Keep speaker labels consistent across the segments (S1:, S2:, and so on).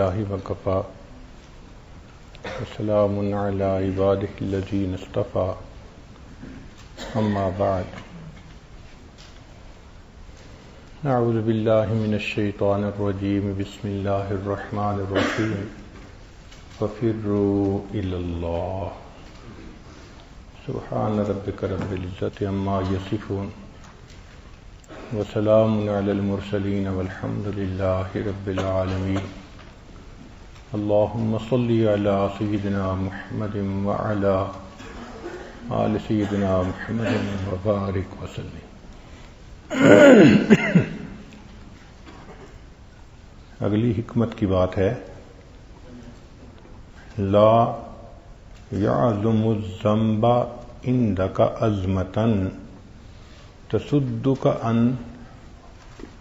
S1: للہ وکفی وسلام علی عبادہ الذین اصطفی اما بعد اعوذ باللہ من الشیطان الرجیم بسم اللہ الرحمن الرحیم ففروا الی اللہ سبحان ربک رب العزۃ عما یصفون وسلام علی المرسلین والحمد للہ رب العالمین اللہم صلی علی سیدنا محمد وعلی آل سیدنا محمد وبارک وسلم۔ اگلی حکمت کی بات ہے لا یعظم الذنب عندک عظمۃ تصدک عن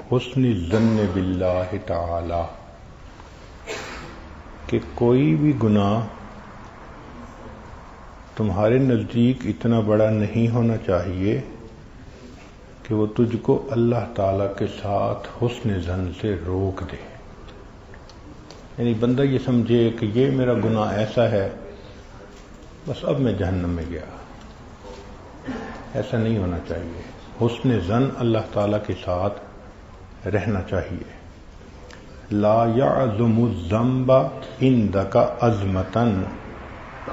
S1: حسن الظن باللہ تعالی، کہ کوئی بھی گناہ تمہارے نزدیک اتنا بڑا نہیں ہونا چاہیے کہ وہ تجھ کو اللہ تعالی کے ساتھ حسن ظن سے روک دے۔ یعنی بندہ یہ سمجھے کہ یہ میرا گناہ ایسا ہے بس اب میں جہنم میں گیا، ایسا نہیں ہونا چاہیے۔ حسن ظن اللہ تعالی کے ساتھ رہنا چاہیے۔ لا یعظم الذنب عندک عظمۃ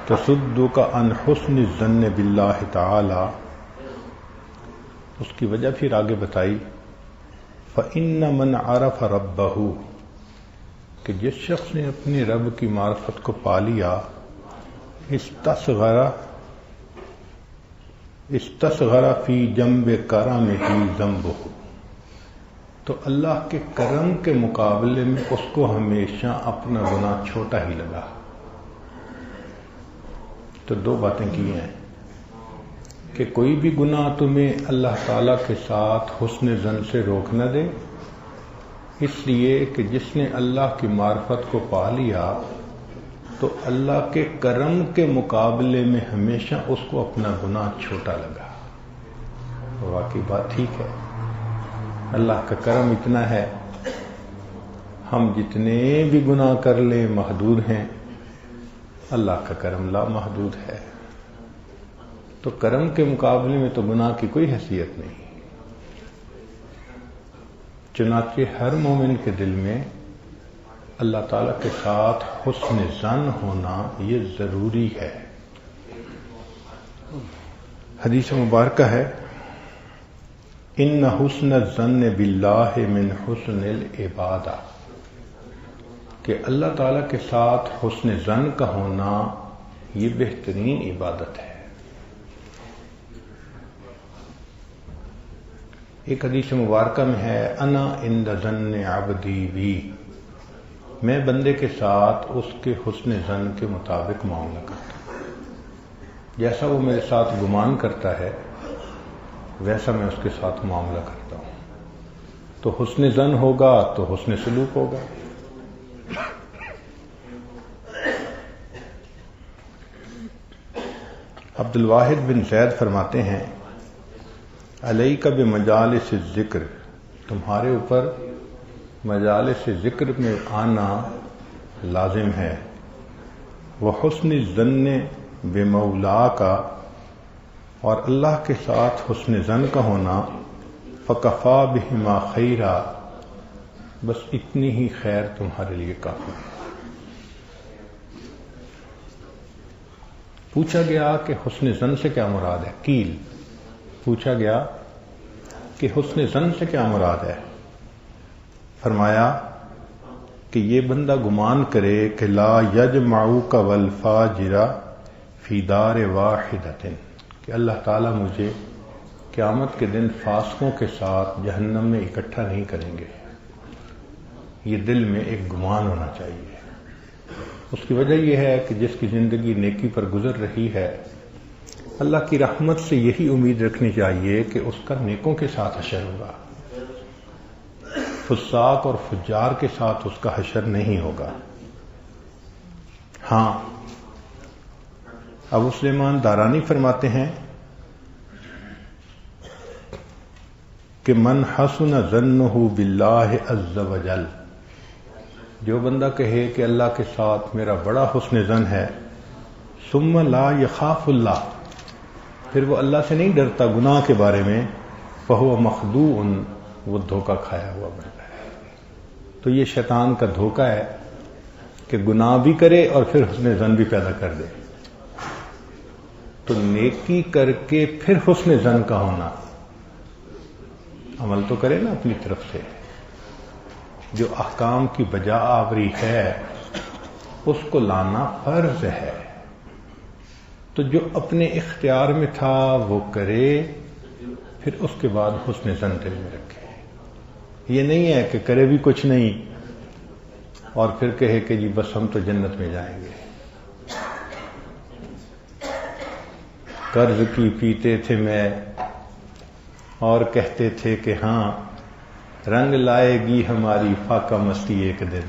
S1: تصدک عن حسن الظن باللہ تعالی، اس کی وجہ پھر آگے بتائی فإن من عرف ربہ، کہ جس شخص نے اپنے رب کی معرفت کو پا لیا استصغر فی جنب کرمہ ذنبہ، تو اللہ کے کرم کے مقابلے میں اس کو ہمیشہ اپنا گناہ چھوٹا ہی لگا۔ تو دو باتیں کی ہیں کہ کوئی بھی گناہ تمہیں اللہ تعالی کے ساتھ حسن ظن سے روک نہ دے، اس لیے کہ جس نے اللہ کی معرفت کو پا لیا تو اللہ کے کرم کے مقابلے میں ہمیشہ اس کو اپنا گناہ چھوٹا لگا۔ واقعی بات ٹھیک ہے، اللہ کا کرم اتنا ہے، ہم جتنے بھی گناہ کر لیں محدود ہیں، اللہ کا کرم لا محدود ہے۔ تو کرم کے مقابلے میں تو گناہ کی کوئی حیثیت نہیں۔ چنانچہ ہر مومن کے دل میں اللہ تعالیٰ کے ساتھ حسن ظن ہونا یہ ضروری ہے۔ حدیث مبارکہ ہے ان حسن الظن باللہ من حسن العبادہ، کہ اللہ تعالیٰ کے ساتھ حسن ظن کا ہونا یہ بہترین عبادت ہے۔ ایک حدیث مبارکہ میں ہے انا عند ظن عبدی بی، میں بندے کے ساتھ اس کے حسن ظن کے مطابق معاملہ کرتا ہوں، جیسا وہ میرے ساتھ گمان کرتا ہے ویسا میں اس کے ساتھ معاملہ کرتا ہوں۔ تو حسن ظن ہوگا تو حسن سلوک ہوگا۔ عبد الواحد بن زید فرماتے ہیں علیک بمجالس الذکر، تمہارے اوپر مجالس ذکر میں آنا لازم ہے، وحسن الظن بمولاک، اور اللہ کے ساتھ حسن ظن کا ہونا فکفا بہما خیرا، بس اتنی ہی خیر تمہارے لیے کافی ہے۔ پوچھا گیا کہ حسن ظن سے کیا مراد ہے؟ قیل، پوچھا گیا کہ حسن ظن سے کیا مراد ہے؟ فرمایا کہ یہ بندہ گمان کرے کہ لا یجمعک والفاجر فی دار واحدۃ، کہ اللہ تعالیٰ مجھے قیامت کے دن فاسقوں کے ساتھ جہنم میں اکٹھا نہیں کریں گے۔ یہ دل میں ایک گمان ہونا چاہیے۔ اس کی وجہ یہ ہے کہ جس کی زندگی نیکی پر گزر رہی ہے، اللہ کی رحمت سے یہی امید رکھنی چاہیے کہ اس کا نیکوں کے ساتھ حشر ہوگا، فساق اور فجار کے ساتھ اس کا حشر نہیں ہوگا۔ ہاں، ابو سلیمان دارانی فرماتے ہیں کہ من حسن ظنہ باللہ عز وجل، جو بندہ کہے کہ اللہ کے ساتھ میرا بڑا حسن ظن ہے، ثم لا یخاف اللہ، پھر وہ اللہ سے نہیں ڈرتا گناہ کے بارے میں، فہو مخدوع، وہ دھوکہ کھایا ہوا بنتا ہے۔ تو یہ شیطان کا دھوکہ ہے کہ گناہ بھی کرے اور پھر حسن ظن بھی پیدا کر دے۔ تو نیکی کر کے پھر حسن ظن کا ہونا، عمل تو کرے نا اپنی طرف سے، جو احکام کی بجا آوری ہے اس کو لانا فرض ہے۔ تو جو اپنے اختیار میں تھا وہ کرے، پھر اس کے بعد حسن ظن دل میں رکھے۔ یہ نہیں ہے کہ کرے بھی کچھ نہیں اور پھر کہے کہ جی بس ہم تو جنت میں جائیں گے۔ قرض کی پیتے تھے میں اور کہتے تھے کہ ہاں رنگ لائے گی ہماری فاقہ مستی ایک دن،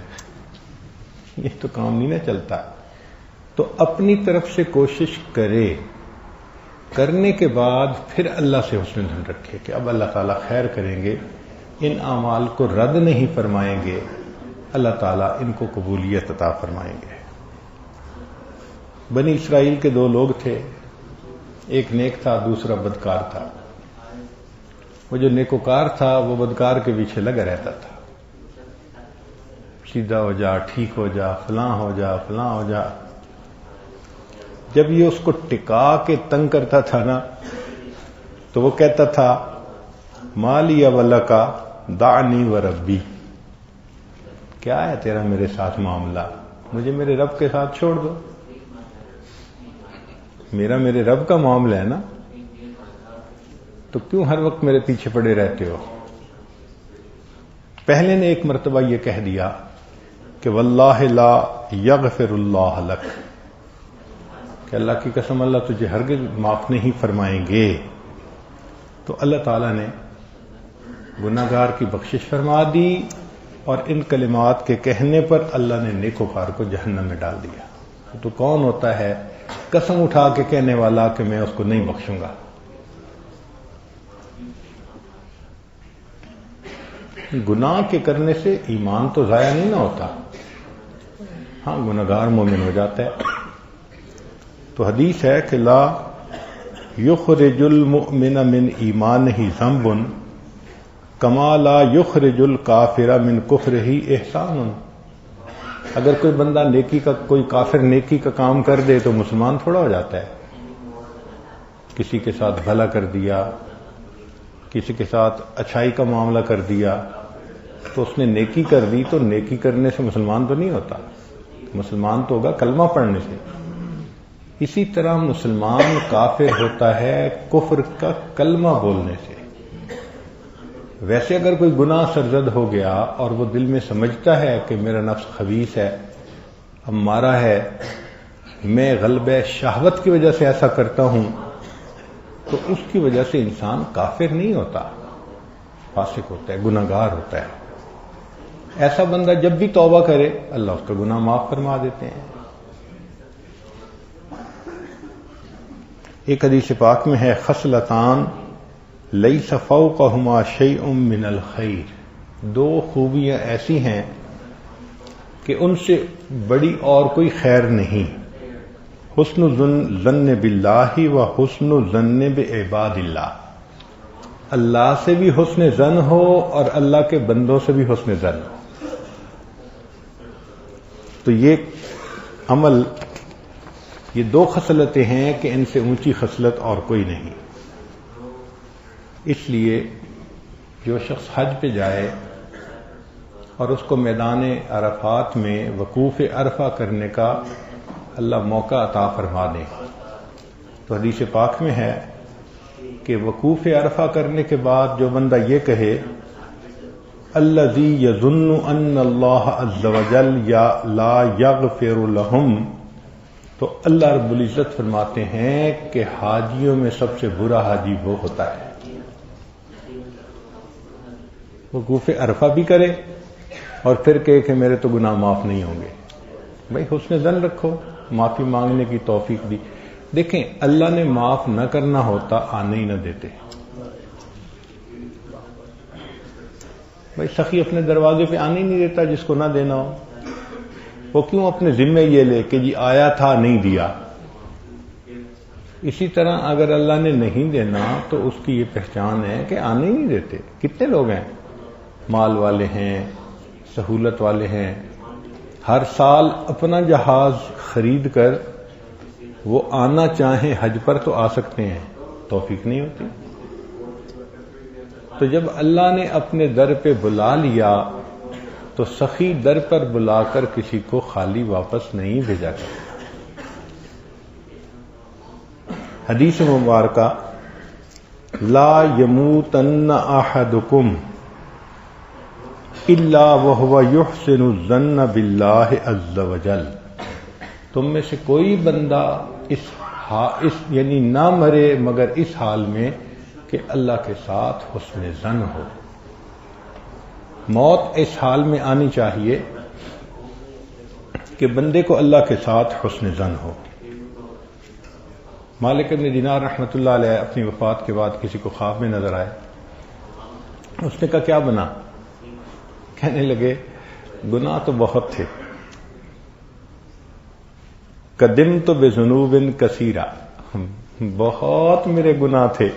S1: یہ تو کام نہیں نہ چلتا۔ تو اپنی طرف سے کوشش کرے، کرنے کے بعد پھر اللہ سے حسن ظن رکھے کہ اب اللہ تعالیٰ خیر کریں گے، ان اعمال کو رد نہیں فرمائیں گے، اللہ تعالیٰ ان کو قبولیت عطا فرمائیں گے۔ بنی اسرائیل کے دو لوگ تھے، ایک نیک تھا، دوسرا بدکار تھا۔ وہ جو نیکوکار تھا وہ بدکار کے پیچھے لگا رہتا تھا، سیدھا ہو جا، ٹھیک ہو جا، فلاں ہو جا، فلاں ہو جا۔ جب یہ اس کو ٹکا کے تنگ کرتا تھا نا تو وہ کہتا تھا مالی ولکا دعنی و ربی، کیا ہے تیرا میرے ساتھ معاملہ، مجھے میرے رب کے ساتھ چھوڑ دو، میرا میرے رب کا معاملہ ہے نا، تو کیوں ہر وقت میرے پیچھے پڑے رہتے ہو؟ پہلے نے ایک مرتبہ یہ کہہ دیا کہ واللہ لا یغفر اللہ لک، کہ اللہ کی قسم اللہ تجھے ہرگز معاف نہیں فرمائیں گے۔ تو اللہ تعالیٰ نے گناہگار کی بخشش فرما دی اور ان کلمات کے کہنے پر اللہ نے نیکوکار کو جہنم میں ڈال دیا۔ تو کون ہوتا ہے قسم اٹھا کے کہنے والا کہ میں اس کو نہیں بخشوں گا؟ گناہ کے کرنے سے ایمان تو ضائع نہیں نہ ہوتا، ہاں گناہگار مومن ہو جاتا ہے۔ تو حدیث ہے کہ لا یخرج المؤمن من ایمانہ ذنب کما لا یخرج الکافر من کفرہ احسان۔ اگر کوئی بندہ نیکی کا، کوئی کافر نیکی کا کام کر دے تو مسلمان تھوڑا ہو جاتا ہے۔ کسی کے ساتھ بھلا کر دیا، کسی کے ساتھ اچھائی کا معاملہ کر دیا تو اس نے نیکی کر دی، تو نیکی کرنے سے مسلمان تو نہیں ہوتا، مسلمان تو ہوگا کلمہ پڑھنے سے۔ اسی طرح مسلمان کافر ہوتا ہے کفر کا کلمہ بولنے سے۔ ویسے اگر کوئی گناہ سرزد ہو گیا اور وہ دل میں سمجھتا ہے کہ میرا نفس خبیث ہے، امارہ ہے، میں غلبہ شہوت کی وجہ سے ایسا کرتا ہوں، تو اس کی وجہ سے انسان کافر نہیں ہوتا، فاسق ہوتا ہے، گناہگار ہوتا ہے۔ ایسا بندہ جب بھی توبہ کرے اللہ اس کا گناہ معاف فرما دیتے ہیں۔ ایک حدیث پاک میں ہے خصلتان لیس فوقہما شیء من الخیر، دو خوبیاں ایسی ہیں کہ ان سے بڑی اور کوئی خیر نہیں، حسن ظن باللہ و حسن ظن بعباد اللہ، اللہ سے بھی حسن ظن ہو اور اللہ کے بندوں سے بھی حسن ظن ہو۔ تو یہ عمل، یہ دو خصلتیں ہیں کہ ان سے اونچی خصلت اور کوئی نہیں۔ اس لیے جو شخص حج پہ جائے اور اس کو میدان عرفات میں وقوف عرفہ کرنے کا اللہ موقع عطا فرما دے، تو حدیث پاک میں ہے کہ وقوف عرفہ کرنے کے بعد جو بندہ یہ کہے الذی یظن ان اللہ عز وجل یا لا یغفر لہم، تو اللہ رب العزت فرماتے ہیں کہ حاجیوں میں سب سے برا حاجی وہ ہوتا ہے وقوف عرفہ بھی کرے اور پھر کہے کہ میرے تو گناہ معاف نہیں ہوں گے۔ بھائی حسن ظن رکھو، معافی مانگنے کی توفیق دی۔ دیکھیں اللہ نے معاف نہ کرنا ہوتا آنے ہی نہ دیتے۔ بھائی سخی اپنے دروازے پہ آنے ہی نہیں دیتا جس کو نہ دینا ہو، وہ کیوں اپنے ذمے یہ لے کہ جی آیا تھا نہیں دیا؟ اسی طرح اگر اللہ نے نہیں دینا تو اس کی یہ پہچان ہے کہ آنے ہی نہیں دیتے. کتنے لوگ ہیں مال والے ہیں، سہولت والے ہیں، ہر سال اپنا جہاز خرید کر وہ آنا چاہیں حج پر تو آ سکتے ہیں، توفیق نہیں ہوتی. تو جب اللہ نے اپنے در پہ بلا لیا تو سخی در پر بلا کر کسی کو خالی واپس نہیں بھیجا کرتا. حدیث مبارکہ لا یموتن احدکم الا وهو يحسن الظن باللہ عز وجل، تم میں سے کوئی بندہ اس یعنی نہ مرے مگر اس حال میں کہ اللہ کے ساتھ حسن ظن ہو. موت اس حال میں آنی چاہیے کہ بندے کو اللہ کے ساتھ حسن ظن ہو. مالک بن دینار رحمۃ اللہ علیہ اپنی وفات کے بعد کسی کو خواب میں نظر آئے. اس نے کہا کیا بنا؟ کہنے لگے گناہ تو بہت تھے، قدمت بذنوب کثیرہ، بہت میرے گناہ تھے،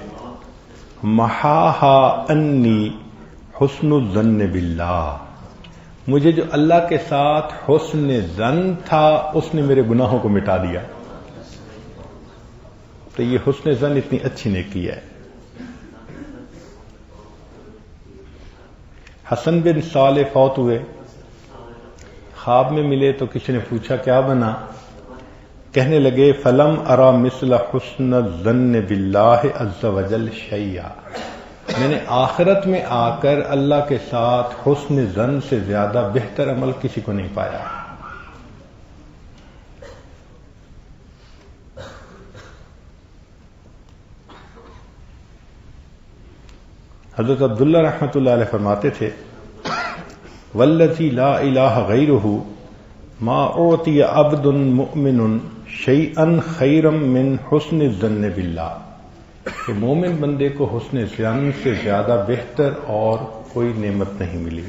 S1: محاہا انی حسن الظن باللہ، مجھے جو اللہ کے ساتھ حسن ظن تھا اس نے میرے گناہوں کو مٹا دیا. تو یہ حسن ظن اتنی اچھی نیکی ہے. حسن بن صالح فوت ہوئے، خواب میں ملے تو کسی نے پوچھا کیا بنا؟ کہنے لگے فلم ارا مثل حسن الظن باللہ عز وجل شیئا، میں نے آخرت میں آ کر اللہ کے ساتھ حسن ظن سے زیادہ بہتر عمل کسی کو نہیں پایا. حضرت عبداللہ رحمۃ اللہ علیہ فرماتے تھے والذی لا الہ غیرہ ما اعطی عبد مؤمن شیئا خیرا من حسن الظن باللہ، کہ مومن بندے کو حسن ظن سے زیادہ بہتر اور کوئی نعمت نہیں ملی.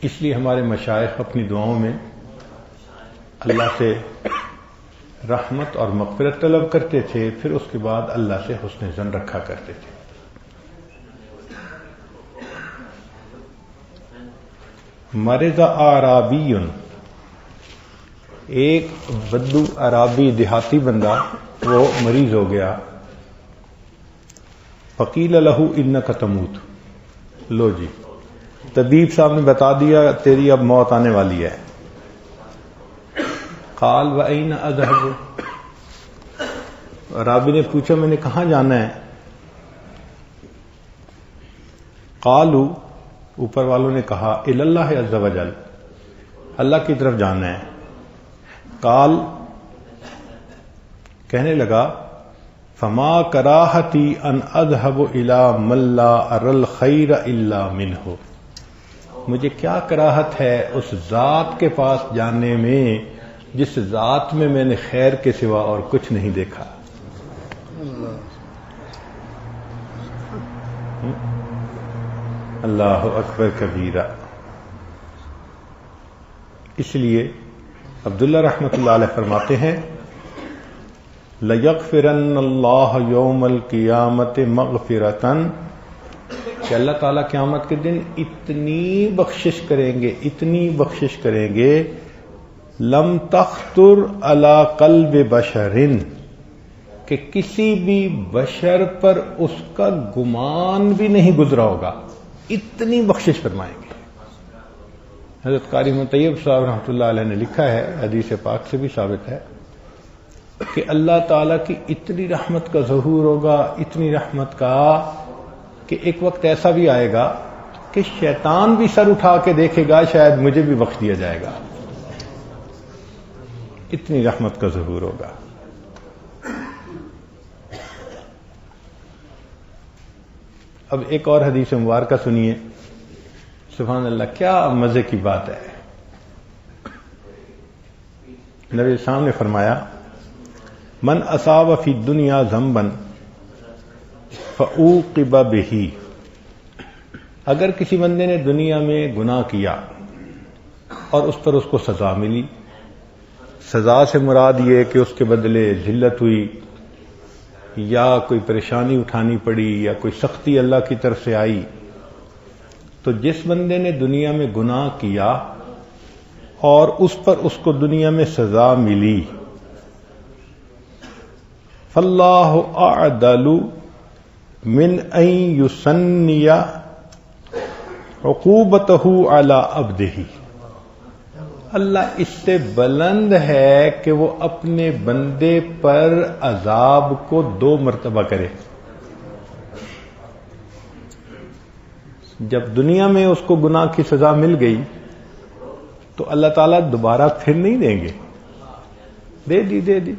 S1: اس لیے ہمارے مشائخ اپنی دعاؤں میں اللہ سے رحمت اور مغفرت طلب کرتے تھے، پھر اس کے بعد اللہ سے حسن ظن رکھا کرتے تھے. مرض اعرابی، ایک بدو عرابی دیہاتی بندہ وہ مریض ہو گیا. فقیل لہ انک تموت، لو جی طبیب صاحب نے بتا دیا تیری اب موت آنے والی ہے. قال وَأَيْنَ أَذْهَبُ، رابی نے پوچھا میں نے کہاں جانا ہے؟ قالوا، اوپر والوں نے کہا الی اللہ عز وجل، اللہ کی طرف جانا ہے. قال، کہنے لگا فما کراہتی ان اذهب الى من لا ارى الخیر الا منه، مجھے کیا کراہت ہے اس ذات کے پاس جانے میں جس ذات میں میں نے خیر کے سوا اور کچھ نہیں دیکھا. اللہ اکبر کبیرہ. اس لیے عبداللہ رحمۃ اللہ علیہ فرماتے ہیں لَيَغْفِرَنَّ اللَّهُ يَوْمَ الْقِيَامَةِ مَغْفِرَةً، کہ اللہ تعالیٰ قیامت کے دن اتنی بخشش کریں گے لم تخطر علی قلب بشر، کہ کسی بھی بشر پر اس کا گمان بھی نہیں گزرا ہوگا، اتنی بخشش فرمائیں گے. حضرت قاری مطیب صاحب رحمۃ اللہ علیہ نے لکھا ہے، حدیث پاک سے بھی ثابت ہے کہ اللہ تعالیٰ کی اتنی رحمت کا ظہور ہوگا، اتنی رحمت کا کہ ایک وقت ایسا بھی آئے گا کہ شیطان بھی سر اٹھا کے دیکھے گا شاید مجھے بھی بخش دیا جائے گا، اتنی رحمت کا ظہور ہوگا. اب ایک اور حدیث مبارکہ سنیے، سبحان اللہ کیا مزے کی بات ہے. نبی اسلام نے فرمایا من اصاب فی الدنیا ذنبا فعوقب به اگر کسی بندے نے دنیا میں گناہ کیا اور اس پر اس کو سزا ملی، سزا سے مراد یہ کہ اس کے بدلے ذلت ہوئی یا کوئی پریشانی اٹھانی پڑی یا کوئی سختی اللہ کی طرف سے آئی، تو جس بندے نے دنیا میں گناہ کیا اور اس پر اس کو دنیا میں سزا ملی، فاللہ اعدل من ان یسنی عقوبتہ علی عبدہ، اللہ اس سے بلند ہے کہ وہ اپنے بندے پر عذاب کو 2 مرتبہ کرے۔ جب دنیا میں اس کو گناہ کی سزا مل گئی تو اللہ تعالیٰ دوبارہ پھر نہیں دیں گے، دے دی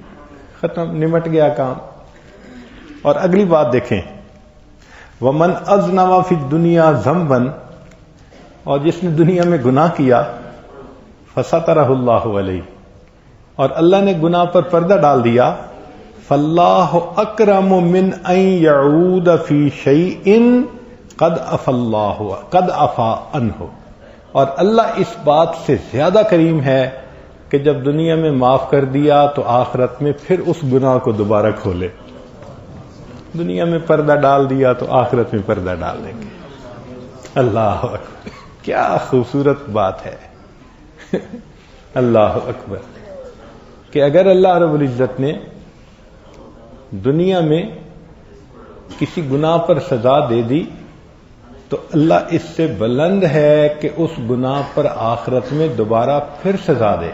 S1: ختم، نمٹ گیا کام۔ اور اگلی بات دیکھیں، وَمَنْ أَذْنَبَ فِي الدُّنْيَا ذَنْبًا، اور جس نے دنیا میں گناہ کیا، فَسَتَرَهُ اللَّهُ عَلَيْهِ، اور اللہ نے گناہ پر پردہ ڈال دیا، فَاللَّهُ أَكْرَمُ مِنْ أَنْ يَعُودَ فِي شَيْءٍ قَدْ عَفَا عَنْهُ، اور اللہ اس بات سے زیادہ کریم ہے کہ جب دنیا میں معاف کر دیا تو آخرت میں پھر اس گناہ کو دوبارہ کھولے۔ دنیا میں پردہ ڈال دیا تو آخرت میں پردہ ڈال دیں گے۔ اللہ اکبر، کیا خوبصورت بات ہے۔ اللہ اکبر، کہ اگر اللہ رب العزت نے دنیا میں کسی گناہ پر سزا دے دی تو اللہ اس سے بلند ہے کہ اس گناہ پر آخرت میں دوبارہ پھر سزا دے،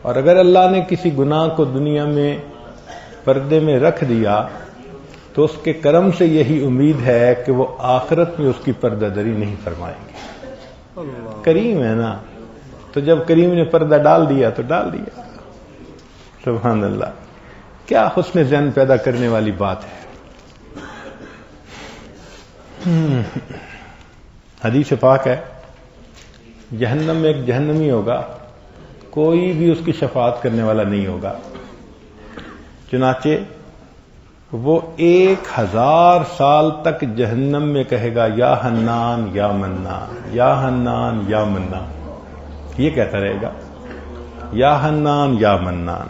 S1: اور اگر اللہ نے کسی گناہ کو دنیا میں پردے میں رکھ دیا تو اس کے کرم سے یہی امید ہے کہ وہ آخرت میں اس کی پردہ دری نہیں فرمائیں گے۔ کریم ہے نا، تو جب کریم نے پردہ ڈال دیا تو ڈال دیا۔ سبحان اللہ، کیا حسن ذہن پیدا کرنے والی بات ہے۔ حدیث پاک ہے، جہنم میں ایک جہنمی ہوگا، کوئی بھی اس کی شفاعت کرنے والا نہیں ہوگا، چنانچہ وہ 1000 سال تک جہنم میں کہے گا یا حنان یا منان، یا حنان یا منان، یہ کہتا رہے گا یا حنان یا منان۔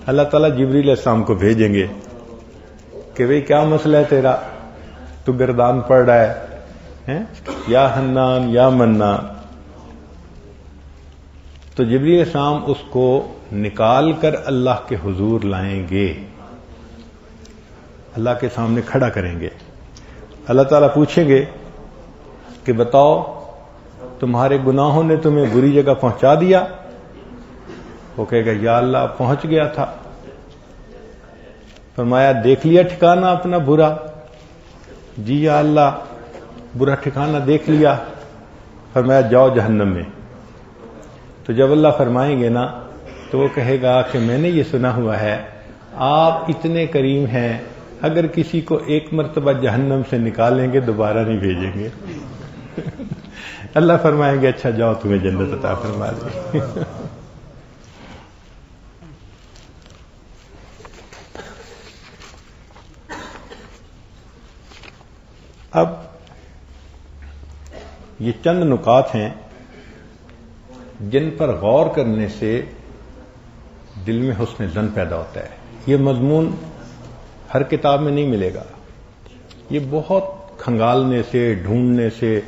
S1: اللہ تعالیٰ جبریل علیہ السلام کو بھیجیں گے کہ بھئی کیا مسئلہ ہے تیرا، تو گردان پڑ رہا ہے یا حنان یا منان۔ تو جبریل علیہ السلام اس کو نکال کر اللہ کے حضور لائیں گے، اللہ کے سامنے کھڑا کریں گے۔ اللہ تعالیٰ پوچھیں گے کہ بتاؤ تمہارے گناہوں نے تمہیں بری جگہ پہنچا دیا؟ وہ کہے گا یا اللہ پہنچ گیا تھا۔ فرمایا دیکھ لیا ٹھکانہ اپنا برا؟ جی یا اللہ برا ٹھکانہ دیکھ لیا۔ فرمایا جاؤ جہنم میں۔ تو جب اللہ فرمائیں گے نا تو وہ کہے گا کہ میں نے یہ سنا ہوا ہے آپ اتنے کریم ہیں، اگر کسی کو 1 مرتبہ جہنم سے نکالیں گے دوبارہ نہیں بھیجیں گے۔ اللہ فرمائیں گے اچھا جاؤ تمہیں جنت عطا فرما دی۔ اب یہ چند نکات ہیں جن پر غور کرنے سے دل میں حسن ظن پیدا ہوتا ہے۔ یہ مضمون ہر کتاب میں نہیں ملے گا، یہ بہت کھنگالنے سے ڈھونڈنے سے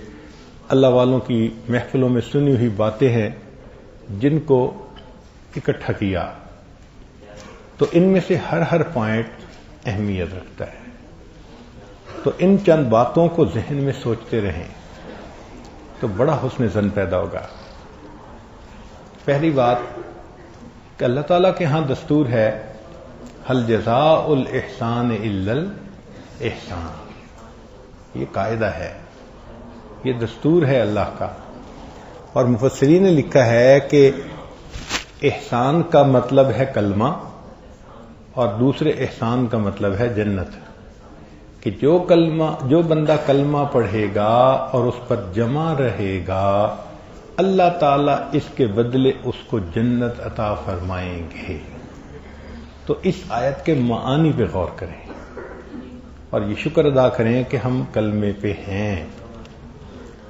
S1: اللہ والوں کی محفلوں میں سنی ہوئی باتیں ہیں جن کو اکٹھا کیا، تو ان میں سے ہر پوائنٹ اہمیت رکھتا ہے۔ تو ان چند باتوں کو ذہن میں سوچتے رہیں تو بڑا حسن ظن پیدا ہوگا۔ پہلی بات کہ اللہ تعالیٰ کے ہاں دستور ہے هل جزاء الاحسان الا الاحسان، یہ قاعدہ ہے، یہ دستور ہے اللہ کا۔ اور مفسرین نے لکھا ہے کہ احسان کا مطلب ہے کلمہ اور دوسرے احسان کا مطلب ہے جنت، کہ جو بندہ کلمہ پڑھے گا اور اس پر جمع رہے گا اللہ تعالیٰ اس کے بدلے اس کو جنت عطا فرمائیں گے۔ تو اس آیت کے معانی پہ غور کریں اور یہ شکر ادا کریں کہ ہم کلمے پہ ہیں.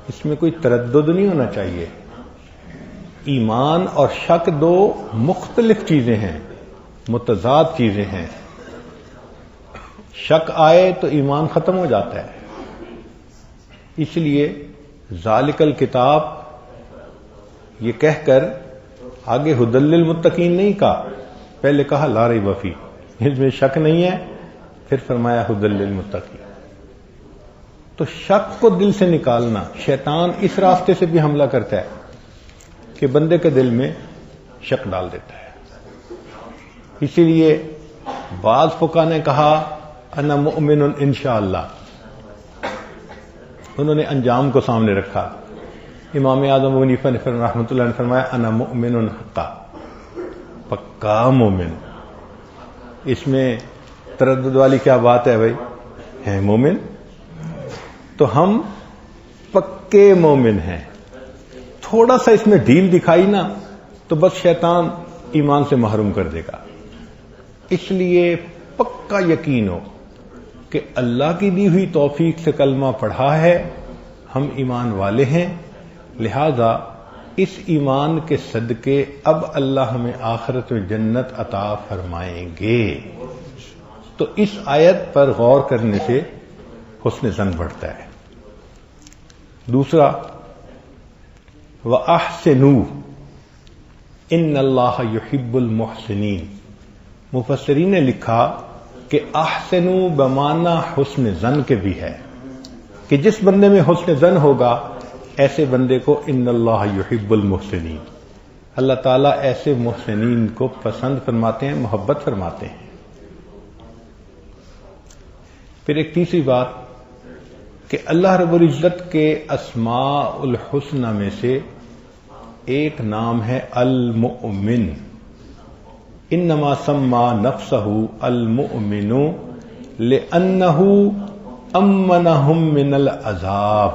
S1: اس میں کوئی تردد نہیں ہونا چاہیے. ایمان اور شک دو مختلف چیزیں ہیں، متضاد چیزیں ہیں. شک آئے تو ایمان ختم ہو جاتا ہے. اس لیے ذالک الکتاب یہ کہہ کر آگے ھدی للمتقین نہیں کہا، پہلے کہا لا ریب فیہ، اس میں شک نہیں ہے، پھر فرمایا ھدی للمتقین. تو شک کو دل سے نکالنا، شیطان اس راستے سے بھی حملہ کرتا ہے کہ بندے کے دل میں شک ڈال دیتا ہے. اسی لیے بعض فقہا نے کہا انا مؤمن انشاءاللہ، انہوں نے انجام کو سامنے رکھا. امام اعظم ابو حنیفہ رحمۃ اللہ نے فرمایا انا مؤمن حقا، پکا مومن. اس میں تردد والی کیا بات ہے بھائی؟ ہیں مومن تو ہم پکے مومن ہیں. تھوڑا سا اس میں ڈھیل دکھائی نا تو بس شیطان ایمان سے محروم کر دے گا. اس لیے پکا یقین ہو کہ اللہ کی دی ہوئی توفیق سے کلمہ پڑھا ہے، ہم ایمان والے ہیں، لہذا اس ایمان کے صدقے اب اللہ ہمیں آخرت میں جنت عطا فرمائیں گے. تو اس آیت پر غور کرنے سے حسن ظن بڑھتا ہے. دوسرا وَأَحْسِنُوا إِنَّ اللَّهَ يُحِبُّ الْمُحْسِنِينَ. مفسرین نے لکھا کہ احسنوا بمعنی حسن ظن کے بھی ہے، کہ جس بندے میں حسن ظن ہوگا ایسے بندے کو ان اللہ یحب المحسنین، اللہ تعالیٰ ایسے محسنین کو پسند فرماتے ہیں، محبت فرماتے ہیں. پھر ایک تیسری بات کہ اللہ رب العزت کے اسماء الحسنى میں سے ایک نام ہے المؤمن. انما سما نفسه المؤمن لانه امنهم من العذاب،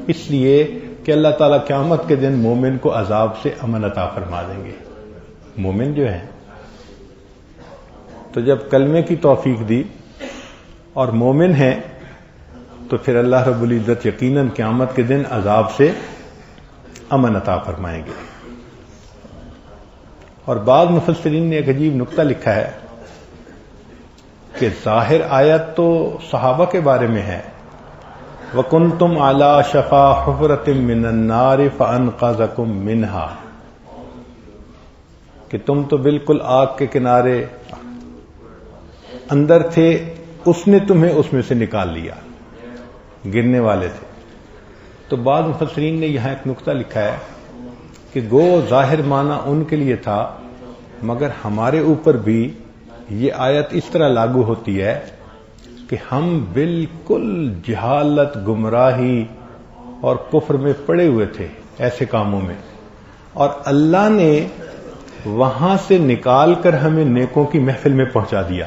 S1: اس لیے کہ اللہ تعالیٰ قیامت کے دن مومن کو عذاب سے امن عطا فرما دیں گے. مومن جو ہے تو جب کلمے کی توفیق دی اور مومن ہے تو پھر اللہ رب العزت یقیناً قیامت کے دن عذاب سے امن عطا فرمائیں گے. اور بعض مفسرین نے ایک عجیب نقطہ لکھا ہے کہ ظاہر آیت تو صحابہ کے بارے میں ہے، وَكُنْتُمْ عَلَى شَفَا حُفْرَةٍ مِّنَ النَّارِ فَأَنْقَذَكُم مِّنْهَا، کہ تم تو بالکل آگ کے کنارے اندر تھے، اس نے تمہیں اس میں سے نکال لیا، گرنے والے تھے. تو بعض مفسرین نے یہاں ایک نقطہ لکھا ہے کہ گو ظاہر معنی ان کے لیے تھا، مگر ہمارے اوپر بھی یہ آیت اس طرح لاگو ہوتی ہے کہ ہم بالکل جہالت، گمراہی اور کفر میں پڑے ہوئے تھے ایسے کاموں میں، اور اللہ نے وہاں سے نکال کر ہمیں نیکوں کی محفل میں پہنچا دیا.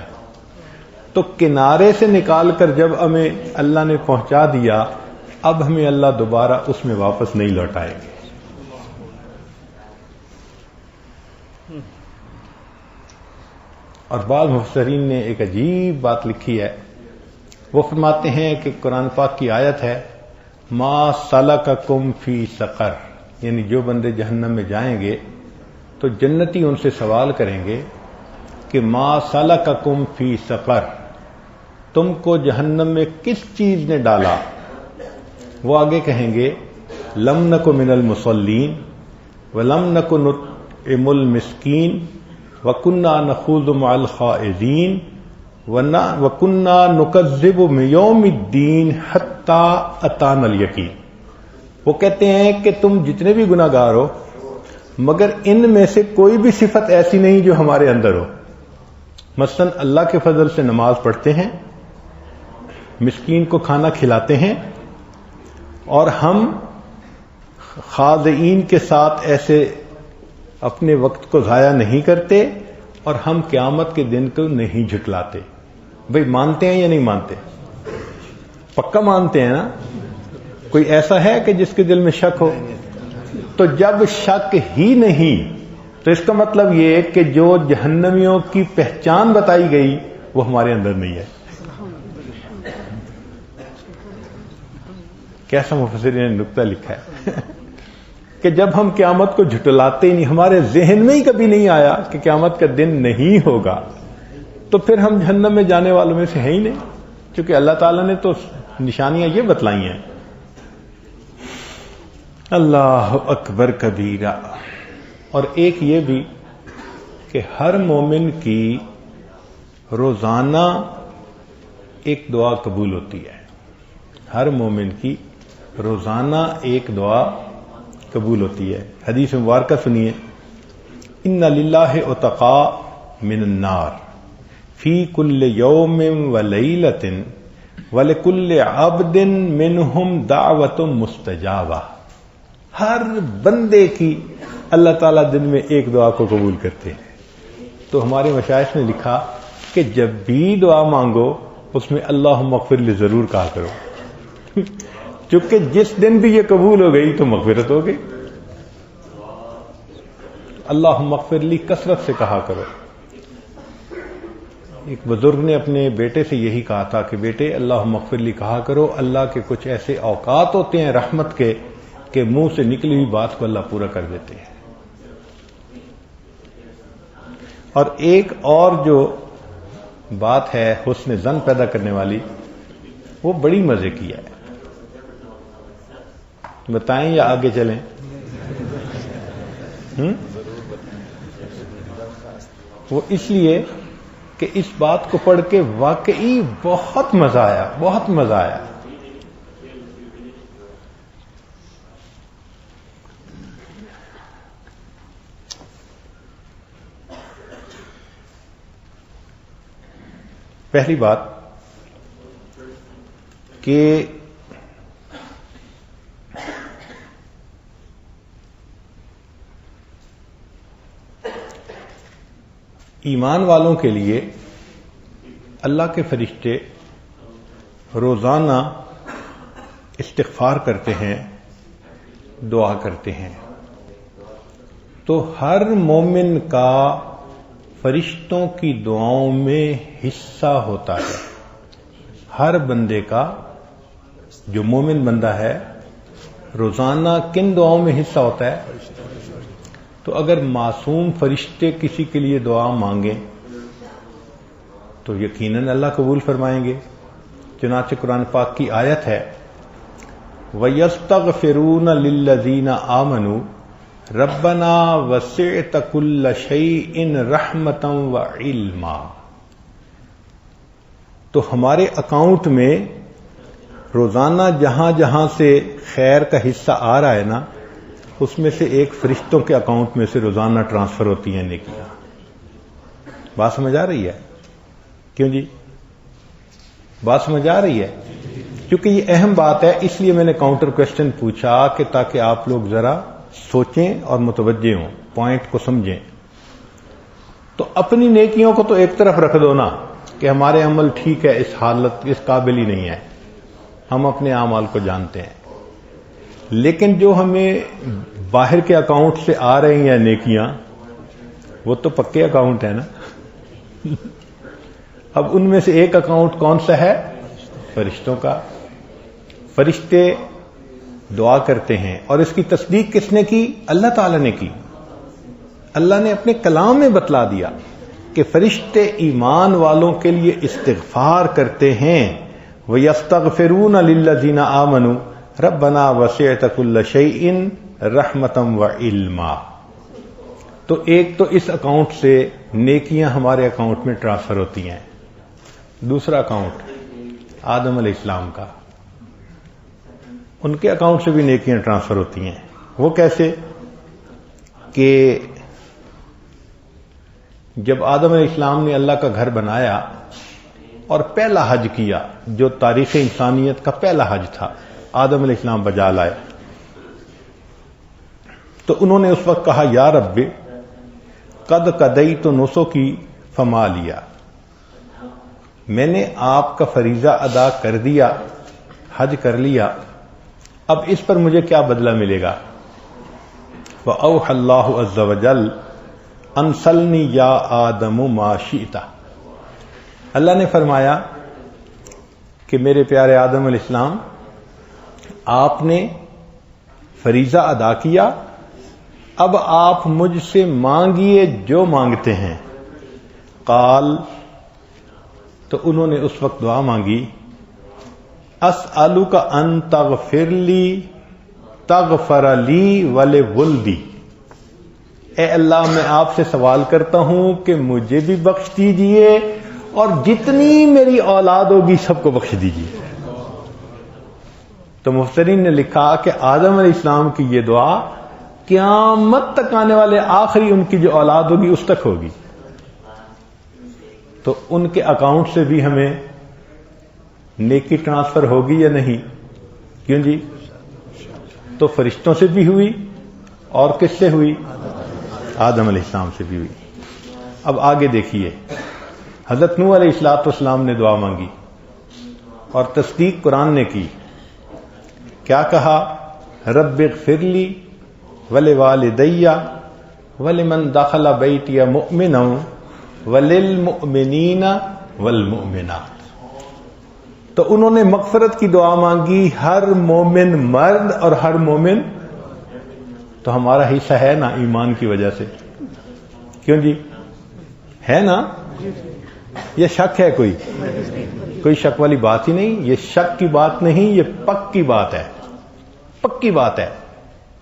S1: تو کنارے سے نکال کر جب ہمیں اللہ نے پہنچا دیا، اب ہمیں اللہ دوبارہ اس میں واپس نہیں لوٹائیں گے. اور بعض مفسرین نے ایک عجیب بات لکھی ہے، وہ فرماتے ہیں کہ قرآن پاک کی آیت ہے ما سلککم فی سقر، یعنی جو بندے جہنم میں جائیں گے تو جنتی ان سے سوال کریں گے کہ ما سلککم فی سقر، تم کو جہنم میں کس چیز نے ڈالا؟ وہ آگے کہیں گے لم نک من المصلین ولم نک نطعم المسکین وَكُنَّا نَخُوضُ مَعَ الْخَائِضِينَ وَكُنَّا نُكَذِّبُ بِيَوْمِ الدِّينِ حَتَّى أَتَانَا الْيَقِينُ. وہ کہتے ہیں کہ تم جتنے بھی گناہ گار ہو مگر ان میں سے کوئی بھی صفت ایسی نہیں جو ہمارے اندر ہو. مثلا اللہ کے فضل سے نماز پڑھتے ہیں، مسکین کو کھانا کھلاتے ہیں، اور ہم خاضعین کے ساتھ ایسے اپنے وقت کو ضائع نہیں کرتے، اور ہم قیامت کے دن کو نہیں جھٹلاتے. بھئی مانتے ہیں یا نہیں مانتے؟ پکا مانتے ہیں نا؟ کوئی ایسا ہے کہ جس کے دل میں شک ہو؟ تو جب شک ہی نہیں تو اس کا مطلب یہ کہ جو جہنمیوں کی پہچان بتائی گئی وہ ہمارے اندر نہیں ہے. کیسا مفسرین نے نقطہ لکھا ہے کہ جب ہم قیامت کو جھٹلاتے ہی نہیں، ہمارے ذہن میں ہی کبھی نہیں آیا کہ قیامت کا دن نہیں ہوگا، تو پھر ہم جہنم میں جانے والوں میں سے ہیں ہی نہیں، کیونکہ اللہ تعالیٰ نے تو نشانیاں یہ بتلائی ہیں۔ اللہ اکبر کبیرہ۔ اور ایک یہ بھی کہ ہر مومن کی روزانہ ایک دعا قبول ہوتی ہے، ہر مومن کی روزانہ ایک دعا قبول ہوتی ہے۔ حدیث مبارکہ سنیے، ان للہ عتقاء من النار فی کل یوم ولیلۃ ولکل عبد منہم دعوت مستجابہ۔ ہر بندے کی اللہ تعالیٰ دن میں ایک دعا کو قبول کرتے ہیں۔ تو ہمارے مشائخ نے لکھا کہ جب بھی دعا مانگو اس میں اللہم اغفر لی ضرور کہا کرو، چونکہ جس دن بھی یہ قبول ہو گئی تو مغفرت ہو گئی۔ اللہم اغفر لی کثرت سے کہا کرو۔ ایک بزرگ نے اپنے بیٹے سے یہی کہا تھا کہ بیٹے اللہم اغفر لی کہا کرو، اللہ کے کچھ ایسے اوقات ہوتے ہیں رحمت کے کہ منہ سے نکلی ہوئی بات کو اللہ پورا کر دیتے ہیں۔ اور ایک اور جو بات ہے حسن ظن پیدا کرنے والی، وہ بڑی مزے کی ہے، بتائیں یا آگے چلیں؟ وہ اس لیے کہ اس بات کو پڑھ کے واقعی بہت مزہ آیا، بہت مزہ آیا۔ پہلی بات کہ ایمان والوں کے لیے اللہ کے فرشتے روزانہ استغفار کرتے ہیں، دعا کرتے ہیں۔ تو ہر مومن کا فرشتوں کی دعاؤں میں حصہ ہوتا ہے۔ ہر بندے کا، جو مومن بندہ ہے، روزانہ کن دعاؤں میں حصہ ہوتا ہے؟ تو اگر معصوم فرشتے کسی کے لیے دعا مانگیں تو یقیناً اللہ قبول فرمائیں گے۔ چنانچہ قرآن پاک کی آیت ہے وَيَسْتَغْفِرُونَ لِلَّذِينَ آمَنُوا رَبَّنَا وَسِعْتَ كُلَّ شَيْءٍ رَحْمَةً وَعِلْمًا۔ تو ہمارے اکاؤنٹ میں روزانہ جہاں جہاں سے خیر کا حصہ آ رہا ہے نا، اس میں سے ایک فرشتوں کے اکاؤنٹ میں سے روزانہ ٹرانسفر ہوتی ہیں نیکیاں۔ بات سمجھ آ رہی ہے؟ کیوں جی؟ بات سمجھ آ رہی ہے؟ کیونکہ یہ اہم بات ہے، اس لیے میں نے کاؤنٹر کوشچن پوچھا کہ تاکہ آپ لوگ ذرا سوچیں اور متوجہ ہوں، پوائنٹ کو سمجھیں۔ تو اپنی نیکیوں کو تو ایک طرف رکھ دو نا کہ ہمارے عمل ٹھیک ہے، اس حالت اس قابل ہی نہیں ہے، ہم اپنے اعمال کو جانتے ہیں۔ لیکن جو ہمیں باہر کے اکاؤنٹ سے آ رہی ہیں نیکیاں، وہ تو پکے اکاؤنٹ ہے نا۔ اب ان میں سے ایک اکاؤنٹ کون سا ہے؟ فرشتوں کا۔ فرشتے دعا کرتے ہیں، اور اس کی تصدیق کس نے کی؟ اللہ تعالی نے کی۔ اللہ نے اپنے کلام میں بتلا دیا کہ فرشتے ایمان والوں کے لیے استغفار کرتے ہیں، وَيَسْتَغْفِرُونَ لِلَّذِينَ آمَنُوا رَبَّنَا وَسِعْتَ كُلَّ شَيْءٍ رَحْمَةً وَعِلْمًا۔ تو ایک تو اس اکاؤنٹ سے نیکیاں ہمارے اکاؤنٹ میں ٹرانسفر ہوتی ہیں۔ دوسرا اکاؤنٹ آدم علیہ السلام کا، ان کے اکاؤنٹ سے بھی نیکیاں ٹرانسفر ہوتی ہیں۔ وہ کیسے؟ کہ جب آدم علیہ السلام نے اللہ کا گھر بنایا اور پہلا حج کیا، جو تاریخ انسانیت کا پہلا حج تھا، آدم علیہ السلام بجا لائے، تو انہوں نے اس وقت کہا یا رب قد قضیت نسکی فما لیا، میں نے آپ کا فریضہ ادا کر دیا، حج کر لیا، اب اس پر مجھے کیا بدلہ ملے گا؟ وَأَوْحَى اللَّهُ عَزَّ وَجَلَّ أَنْ سَلْنِي يَا آدَمُ مَا شِئْتَ۔ اللہ نے فرمایا کہ میرے پیارے آدم علیہ السلام، آپ نے فریضہ ادا کیا، اب آپ مجھ سے مانگیے جو مانگتے ہیں۔ قال، تو انہوں نے اس وقت دعا مانگی، اسألک ان تغفر لی تغفر لی ولولدی، اے اللہ میں آپ سے سوال کرتا ہوں کہ مجھے بھی بخش دیجئے اور جتنی میری اولاد ہوگی سب کو بخش دیجئے۔ تو مفسرین نے لکھا کہ آدم علیہ السلام کی یہ دعا قیامت تک آنے والے آخری ان کی جو اولاد ہوگی اس تک ہوگی۔ تو ان کے اکاؤنٹ سے بھی ہمیں نیکی ٹرانسفر ہوگی یا نہیں؟ کیوں جی؟ تو فرشتوں سے بھی ہوئی اور کس سے ہوئی؟ آدم علیہ السلام سے بھی ہوئی۔ اب آگے دیکھیے، حضرت نوح علیہ السلام نے دعا مانگی اور تصدیق قرآن نے کی۔ کیا کہا؟ رب اغفر لی ولوالدی ولمن دخل بیتی مؤمنا وللمؤمنین والمؤمنات۔ تو انہوں نے مغفرت کی دعا مانگی ہر مومن مرد اور ہر مومن، تو ہمارا حصہ ہے نا ایمان کی وجہ سے؟ کیوں جی؟ ہے نا؟ یہ شک ہے؟ کوئی شک والی بات ہی نہیں، یہ شک کی بات نہیں، یہ پکی بات ہے، پکی بات ہے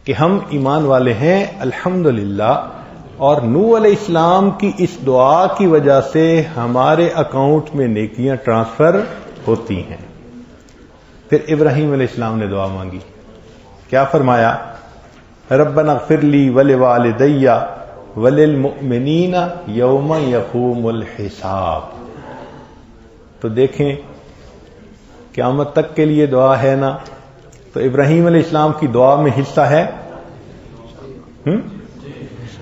S1: کہ ہم ایمان والے ہیں الحمدللہ، اور نوح علیہ السلام کی اس دعا کی وجہ سے ہمارے اکاؤنٹ میں نیکیاں ٹرانسفر ہوتی ہیں۔ پھر ابراہیم علیہ السلام نے دعا مانگی، کیا فرمایا؟ ربنا اغفر لی ولوالدی وللمؤمنین یوم یقوم الحساب۔ تو دیکھیں قیامت تک کے لیے دعا ہے نا، تو ابراہیم علیہ السلام کی دعا میں حصہ ہے۔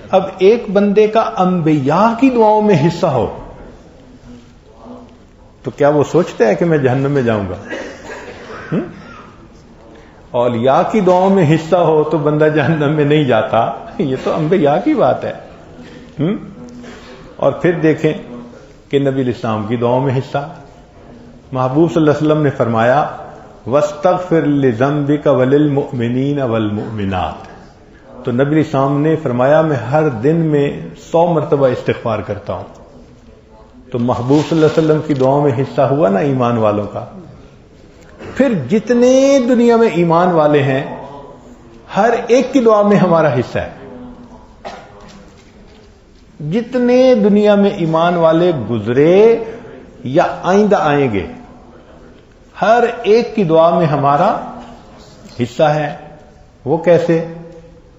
S1: اب ایک بندے کا انبیاء کی دعاؤں میں حصہ ہو تو کیا وہ سوچتا ہے کہ میں جہنم میں جاؤں گا؟ اولیاء کی دعاؤں میں حصہ ہو تو بندہ جہنم میں نہیں جاتا، یہ تو انبیاء کی بات ہے۔ اور پھر دیکھیں کہ نبی علیہ السلام کی دعاؤں میں حصہ، محبوب صلی اللہ علیہ وسلم نے فرمایا وَاسْتَغْفِرْ لِذَنْبِكَ وَلِلْمُؤْمِنِينَ وَالْمُؤْمِنَاتِ۔ تو نبی علیہ السلام نے فرمایا میں ہر دن میں 100 مرتبہ استغفار کرتا ہوں۔ تو محبوب صلی اللہ علیہ وسلم کی دعاؤں میں حصہ ہوا نا ایمان والوں کا۔ پھر جتنے دنیا میں ایمان والے ہیں ہر ایک کی دعا میں ہمارا حصہ ہے۔ جتنے دنیا میں ایمان والے گزرے یا آئندہ آئیں گے ہر ایک کی دعا میں ہمارا حصہ ہے۔ وہ کیسے؟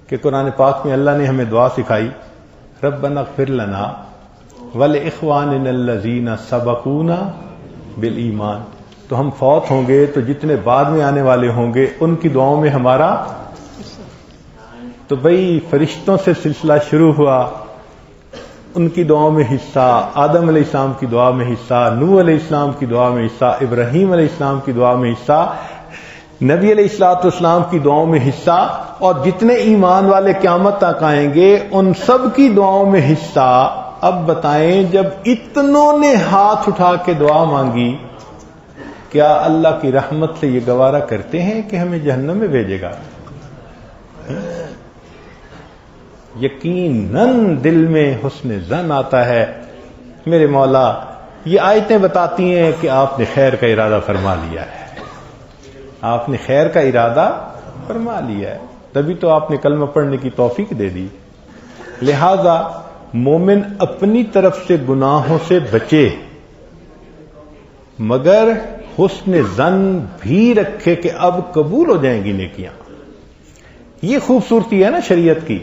S1: کہ قرآن پاک میں اللہ نے ہمیں دعا سکھائی، ربنا اغفر لنا ولاخواننا الذین سبقونا بالایمان۔ تو ہم فوت ہوں گے تو جتنے بعد میں آنے والے ہوں گے ان کی دعاؤں میں ہمارا، تو بھئی فرشتوں سے سلسلہ شروع ہوا، ان کی دعاؤں میں حصہ، آدم علیہ السلام کی دعا میں حصہ، نوح علیہ السلام کی دعا میں حصہ، ابراہیم علیہ السلام کی دعا میں حصہ، نبی علیہ السلام کی دعاؤں میں حصہ، اور جتنے ایمان والے قیامت تک آئیں گے ان سب کی دعاؤں میں حصہ۔ اب بتائیں جب اتنوں نے ہاتھ اٹھا کے دعا مانگی، کیا اللہ کی رحمت سے یہ گوارا کرتے ہیں کہ ہمیں جہنم میں بھیجے گا؟ یقیناً دل میں حسن ظن آتا ہے میرے مولا یہ آیتیں بتاتی ہیں کہ آپ نے خیر کا ارادہ فرما لیا ہے، آپ نے خیر کا ارادہ فرما لیا ہے، تبھی تو آپ نے کلمہ پڑھنے کی توفیق دے دی۔ لہذا مومن اپنی طرف سے گناہوں سے بچے مگر حسن ظن بھی رکھے کہ اب قبول ہو جائیں گی نیکیاں۔ یہ خوبصورتی ہے نا شریعت کی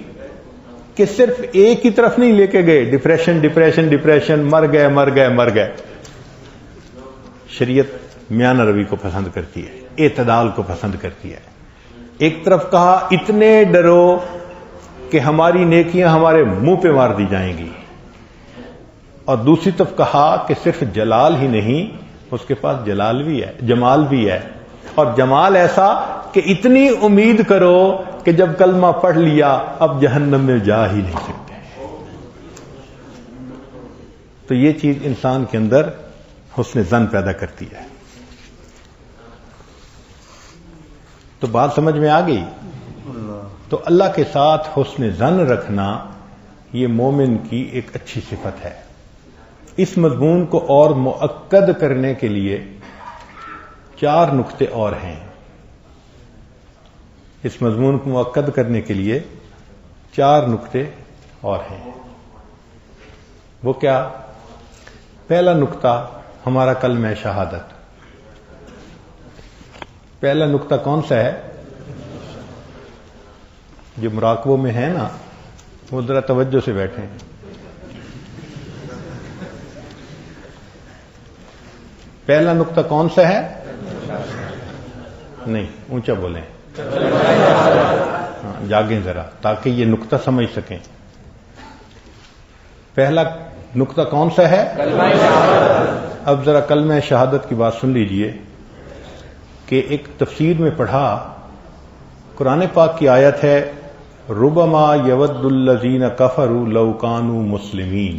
S1: کہ صرف ایک کی طرف نہیں لے کے گئے، ڈپریشن ڈپریشن ڈپریشن، مر گئے مر گئے مر گئے۔ شریعت میانہ روی کو پسند کرتی ہے، اعتدال کو پسند کرتی ہے۔ ایک طرف کہا اتنے ڈرو کہ ہماری نیکیاں ہمارے منہ پہ مار دی جائیں گی، اور دوسری طرف کہا کہ صرف جلال ہی نہیں اس کے پاس جلال بھی ہے، جمال بھی ہے، اور جمال ایسا کہ اتنی امید کرو کہ جب کلمہ پڑھ لیا اب جہنم میں جا ہی نہیں سکتے۔ تو یہ چیز انسان کے اندر حسن ظن پیدا کرتی ہے۔ تو بات سمجھ میں آ گئی؟ تو اللہ کے ساتھ حسن ظن رکھنا یہ مومن کی ایک اچھی صفت ہے. اس مضمون کو اور مؤکد کرنے کے لیے 4 نقطے اور ہیں. اس مضمون کو مؤکد کرنے کے لیے 4 نقطے اور ہیں. وہ کیا؟ پہلا نقطہ ہمارا کلمہ شہادت. پہلا نقطہ کون سا ہے؟ جو مراقبوں میں ہے نا وہ ذرا توجہ سے بیٹھیں. پہلا نقطہ کون سا ہے؟ نہیں، اونچا بولیں. ہاں، جاگیں ذرا تاکہ یہ نقطہ سمجھ سکیں. پہلا نقطہ کون سا ہے؟ اب ذرا کلمہ شہادت کی بات سن لیجئے کہ ایک تفسیر میں پڑھا، قرآن پاک کی آیت ہے ربما یود الذین کفروا لو کانوا مسلمین.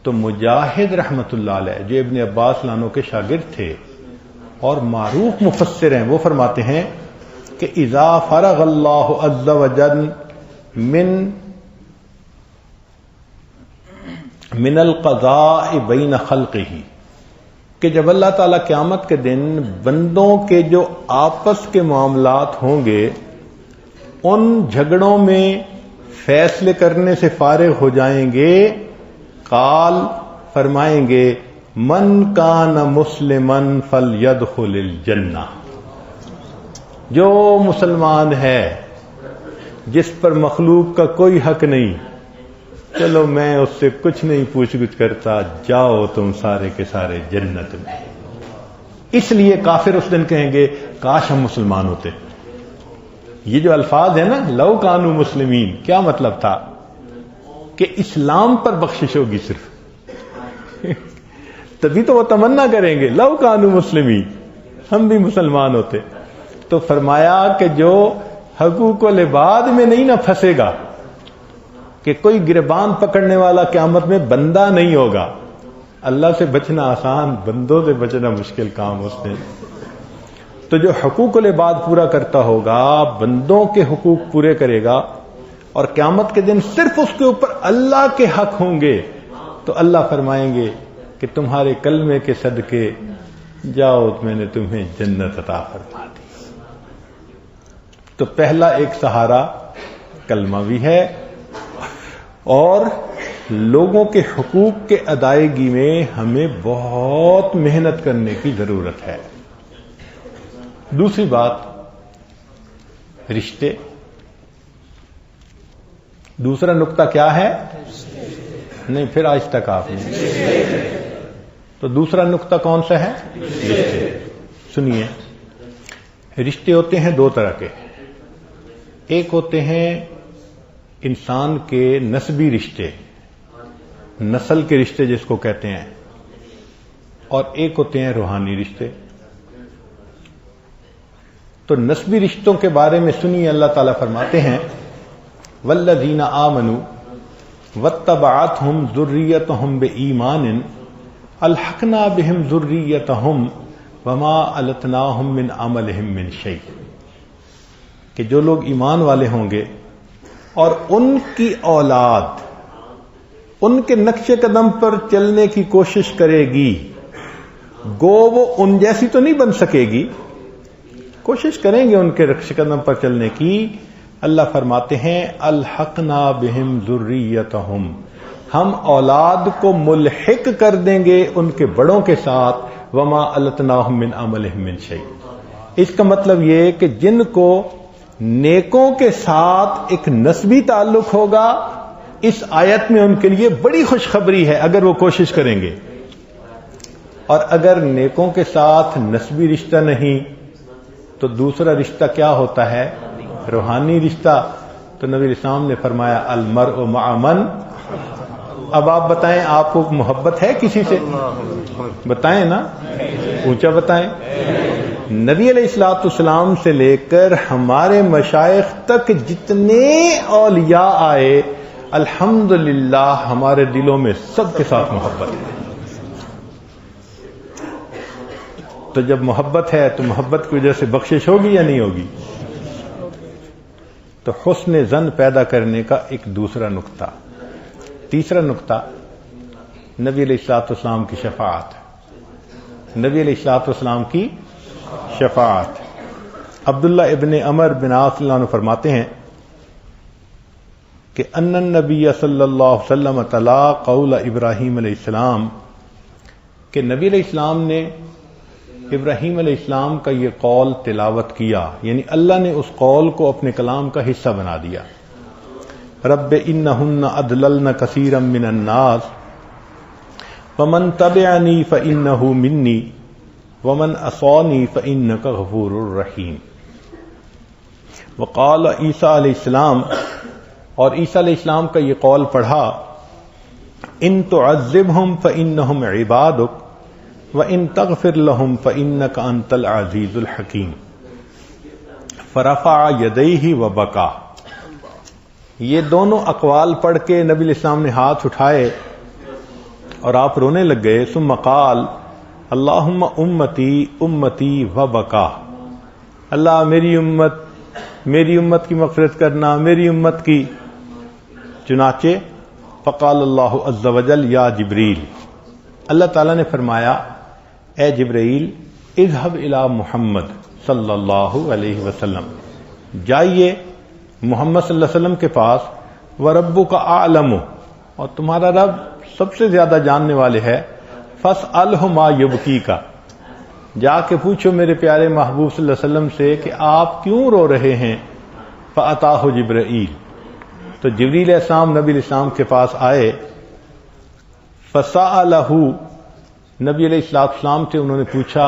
S1: تو مجاہد رحمت اللہ علیہ جو ابن عباس لانو کے شاگرد تھے اور معروف مفسر ہیں، وہ فرماتے ہیں کہ اذا فرغ اللہ عز وجل من القضاء بین خلقہ، کہ جب اللہ تعالیٰ قیامت کے دن بندوں کے جو آپس کے معاملات ہوں گے ان جھگڑوں میں فیصلے کرنے سے فارغ ہو جائیں گے، قال فرمائیں گے من کان مسلمن فلیدخل الجنہ. جو مسلمان ہے جس پر مخلوق کا کوئی حق نہیں، چلو میں اس سے کچھ نہیں پوچھ گچھ کرتا، جاؤ تم سارے کے سارے جنت میں. اس لیے کافر اس دن کہیں گے کاش ہم مسلمان ہوتے. یہ جو الفاظ ہیں نا لو کانوا مسلمین، کیا مطلب تھا؟ کہ اسلام پر بخشش ہوگی صرف. تبھی تو وہ تمنا کریں گے لو کانوا مسلمین، ہم بھی مسلمان ہوتے. تو فرمایا کہ جو حقوق العباد میں نہیں نہ پھنسے گا، کہ کوئی گربان پکڑنے والا قیامت میں بندہ نہیں ہوگا. اللہ سے بچنا آسان، بندوں سے بچنا مشکل کام اس نے. تو جو حقوق العباد پورا کرتا ہوگا، بندوں کے حقوق پورے کرے گا، اور قیامت کے دن صرف اس کے اوپر اللہ کے حق ہوں گے، تو اللہ فرمائیں گے کہ تمہارے کلمے کے صدقے جاؤ، میں نے تمہیں جنت عطا فرما دی. تو پہلا ایک سہارا کلمہ بھی ہے، اور لوگوں کے حقوق کے ادائیگی میں ہمیں بہت محنت کرنے کی ضرورت ہے. دوسری بات رشتے. دوسرا نقطہ کیا ہے؟ نہیں، پھر آج تک آپ نے. تو دوسرا نقطہ کون سا ہے؟ رشتے. سنیے، رشتے ہوتے ہیں 2 طرح کے. ایک ہوتے ہیں انسان کے نسبی رشتے، نسل کے رشتے جس کو کہتے ہیں، اور ایک ہوتے ہیں روحانی رشتے. تو نسبی رشتوں کے بارے میں سنیے، اللہ تعالیٰ فرماتے ہیں والذین آمنوا واتبعتہم ذریتہم بایمان الحقنا بہم ذریتہم وما التناہم من عملہم من شیء. کہ جو لوگ ایمان والے ہوں گے اور ان کی اولاد ان کے نقش قدم پر چلنے کی کوشش کرے گی، گو وہ ان جیسی تو نہیں بن سکے گی، کوشش کریں گے ان کے نقش قدم پر چلنے کی. اللہ فرماتے ہیں الحقنا بہم ذریتہم، ہم اولاد کو ملحق کر دیں گے ان کے بڑوں کے ساتھ، وما التناہم من عملہم من شیء. اس کا مطلب یہ کہ جن کو نیکوں کے ساتھ ایک نسبی تعلق ہوگا، اس آیت میں ان کے لیے بڑی خوشخبری ہے اگر وہ کوشش کریں گے. اور اگر نیکوں کے ساتھ نسبی رشتہ نہیں تو دوسرا رشتہ کیا ہوتا ہے؟ روحانی رشتہ. تو نبی اسلام نے فرمایا المرء مع من. اب آپ بتائیں، آپ کو محبت ہے کسی سے؟ بتائیں نا، اونچا بتائیں. نبی علیہ الصلوۃ والسلام سے لے کر ہمارے مشائخ تک جتنے اولیاء آئے، الحمدللہ ہمارے دلوں میں سب کے ساتھ محبت ہے. تو جب محبت ہے تو محبت کی وجہ سے بخشش ہوگی یا نہیں ہوگی؟ تو حسن ظن پیدا کرنے کا ایک دوسرا نقطہ. تیسرا نقطہ نبی علیہ الصلوۃ والسلام کی شفاعت. نبی علیہ الصلوۃ والسلام کی شفاعت. عبداللہ ابن عمر بن عاص اللہ عنہ فرماتے ہیں کہ ان النبی صلی اللہ علیہ وسلم تلا قول ابراہیم علیہ السلام، کہ نبی علیہ السلام نے ابراہیم علیہ السلام کا یہ قول تلاوت کیا، یعنی اللہ نے اس قول کو اپنے کلام کا حصہ بنا دیا. رب انہن اضللن کثیرا من الناس فمن تبعنی فانہ منی ومن عصانی فانک غفور رحیم. وقال عیسیٰ علیہ السلام، اور عیسیٰ علیہ السلام کا یہ قول پڑھا، ان تعذبہم فانہم عبادک وَإِن تَغْفِرْ لَهُمْ فَإِنَّكَ أَنْتَ الْعَزِيزُ الْحَكِيمُ. فَرَفَعَ يَدَيْهِ وَبَكَى. یہ دونوں اقوال پڑھ کے نبی علیہ السلام نے ہاتھ اٹھائے اور آپ رونے لگ گئے. ثم قال اللہم امتی امتی وبكى. اللہ میری امت کی مغفرت کرنا، میری امت کی. چنانچہ فقال اللہ عز وجل یا جبریل، اللہ تعالیٰ نے فرمایا اے جبرائیل اذهب الی محمد صلی اللہ علیہ وسلم، جائیے محمد صلی اللہ علیہ وسلم کے پاس. وربک اعلم، اور تمہارا رب سب سے زیادہ جاننے والے ہے. فاسألہ ما یبکیک، جا کے پوچھو میرے پیارے محبوب صلی اللہ علیہ وسلم سے کہ آپ کیوں رو رہے ہیں. فاتاہ جبرائیل، تو جبریل علیہ السلام نبی علیہ السلام کے پاس آئے. فسألہ، نبی علیہ السلام سے انہوں نے پوچھا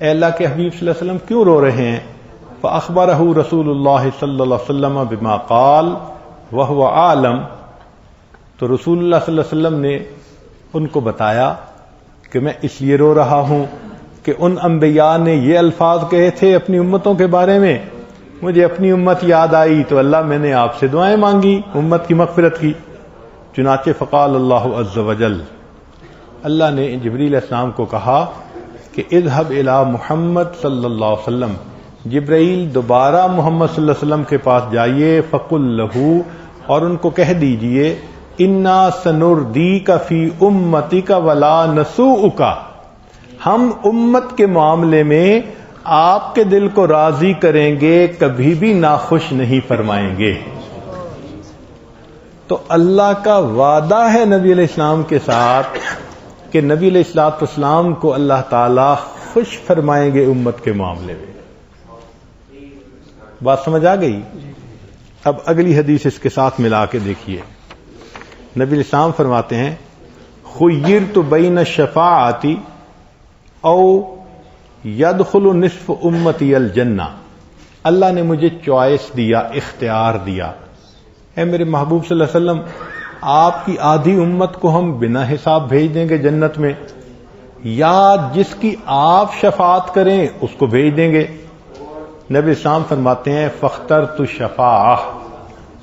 S1: اے اللہ کے حبیب صلی اللہ علیہ وسلم کیوں رو رہے ہیں. فأخبرہ رسول اللہ صلی اللہ علیہ وسلم بما قال وہو عالم، تو رسول اللہ صلی اللہ علیہ وسلم نے ان کو بتایا کہ میں اس لیے رو رہا ہوں کہ ان انبیاء نے یہ الفاظ کہے تھے اپنی امتوں کے بارے میں، مجھے اپنی امت یاد آئی تو اللہ میں نے آپ سے دعائیں مانگی امت کی مغفرت کی. چنانچہ فقال اللہ عز وجل، اللہ نے جبریل علیہ السلام کو کہا کہ اذهب الی محمد صلی اللہ علیہ وسلم، جبرائیل دوبارہ محمد صلی اللہ علیہ وسلم کے پاس جائیے. فقل لہ، اور ان کو کہہ دیجئے انا سنردیک فی امتک ولا نسوءک، ہم امت کے معاملے میں آپ کے دل کو راضی کریں گے، کبھی بھی ناخوش نہیں فرمائیں گے. تو اللہ کا وعدہ ہے نبی علیہ السلام کے ساتھ کہ نبی علیہ الصلوۃ والسلام کو اللہ تعالی خوش فرمائیں گے امت کے معاملے میں. بات سمجھ آ گئی؟ اب اگلی حدیث اس کے ساتھ ملا کے دیکھیے. نبی علیہ السلام فرماتے ہیں خیرت بین الشفاعۃ او یدخل نصف امتی الجنہ، اللہ نے مجھے چوائس دیا، اختیار دیا. اے میرے محبوب صلی اللہ علیہ وسلم، آپ کی آدھی امت کو ہم بنا حساب بھیج دیں گے جنت میں، یا جس کی آپ شفاعت کریں اس کو بھیج دیں گے. نبی اسلام فرماتے ہیں فاخترت الشفاعہ،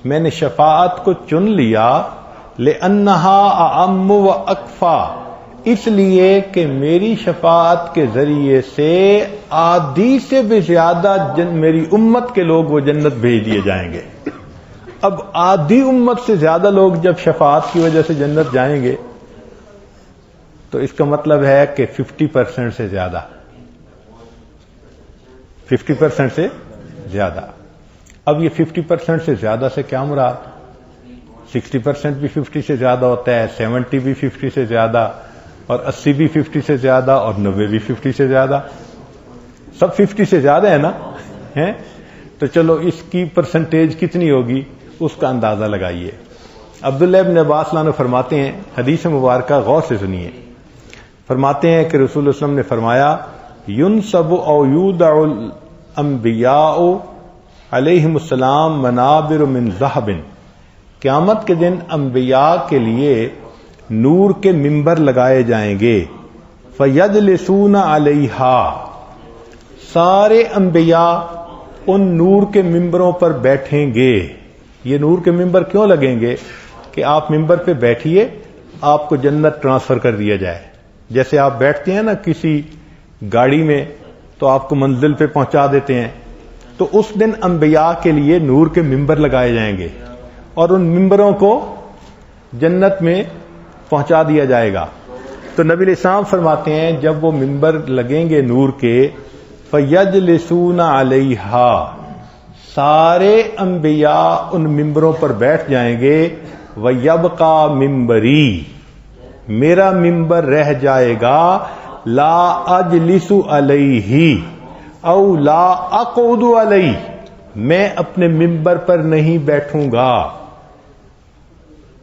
S1: میں نے شفاعت کو چن لیا. لأنہا اعم و اکفا، اس لیے کہ میری شفاعت کے ذریعے سے آدھی سے بھی زیادہ میری امت کے لوگ وہ جنت بھیج دیے جائیں گے. اب آدھی امت سے زیادہ لوگ جب شفاعت کی وجہ سے جنت جائیں گے تو اس کا مطلب ہے کہ 50% سے زیادہ، 50% سے زیادہ. اب یہ 50% سے زیادہ سے کیا مراد؟ 60% بھی 50 سے زیادہ ہوتا ہے، 70 بھی 50 سے زیادہ، اور 80 بھی 50 سے زیادہ، اور 90 بھی 50 سے زیادہ. سب 50 سے زیادہ ہے نا؟ ہیں تو چلو اس کی پرسنٹیج کتنی ہوگی اس کا اندازہ لگائیے. عبداللہ ابن عباس اللہ عنہ فرماتے ہیں، حدیث مبارکہ غور سے سنیے، فرماتے ہیں کہ رسول اللہ صلی اللہ علیہ وسلم نے فرمایا ينصب او یودع الانبیاء علیہم السلام منابر من ذہب، قیامت کے دن انبیاء کے لیے نور کے ممبر لگائے جائیں گے. فیجلسون علیہا، سارے انبیاء ان نور کے ممبروں پر بیٹھیں گے. یہ نور کے ممبر کیوں لگیں گے؟ کہ آپ ممبر پہ بیٹھیے، آپ کو جنت ٹرانسفر کر دیا جائے. جیسے آپ بیٹھتے ہیں نا کسی گاڑی میں تو آپ کو منزل پہ پہنچا دیتے ہیں، تو اس دن انبیاء کے لیے نور کے ممبر لگائے جائیں گے اور ان ممبروں کو جنت میں پہنچا دیا جائے گا. تو نبی علیہ السلام فرماتے ہیں جب وہ ممبر لگیں گے نور کے فَيَجْلِسُونَ عَلَيْهَا، سارے انبیاء ان ممبروں پر بیٹھ جائیں گے. وَيَبْقَى مِمْبَرِي، میرا ممبر رہ جائے گا. لا اجلس علیہ او لا اقعد علیہ، میں اپنے ممبر پر نہیں بیٹھوں گا.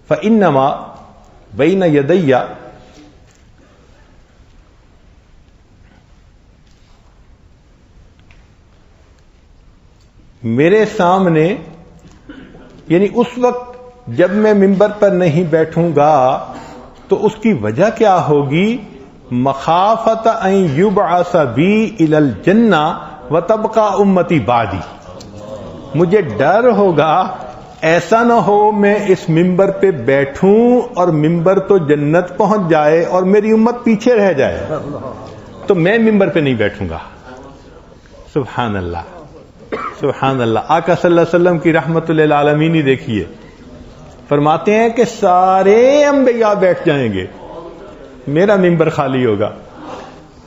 S1: فإنما بین یدی، میرے سامنے، یعنی اس وقت جب میں ممبر پر نہیں بیٹھوں گا تو اس کی وجہ کیا ہوگی؟ مخافت ان یبعث بی الی الجنہ وتبقى امتی بعدی، مجھے ڈر ہوگا ایسا نہ ہو میں اس ممبر پہ بیٹھوں اور ممبر تو جنت پہنچ جائے اور میری امت پیچھے رہ جائے، تو میں ممبر پہ نہیں بیٹھوں گا. سبحان اللہ سبحان اللہ. آقا صلی اللہ علیہ وسلم کی رحمت للعالمین ہی دیکھیے، فرماتے ہیں کہ سارے انبیاء بیٹھ جائیں گے، میرا ممبر خالی ہوگا،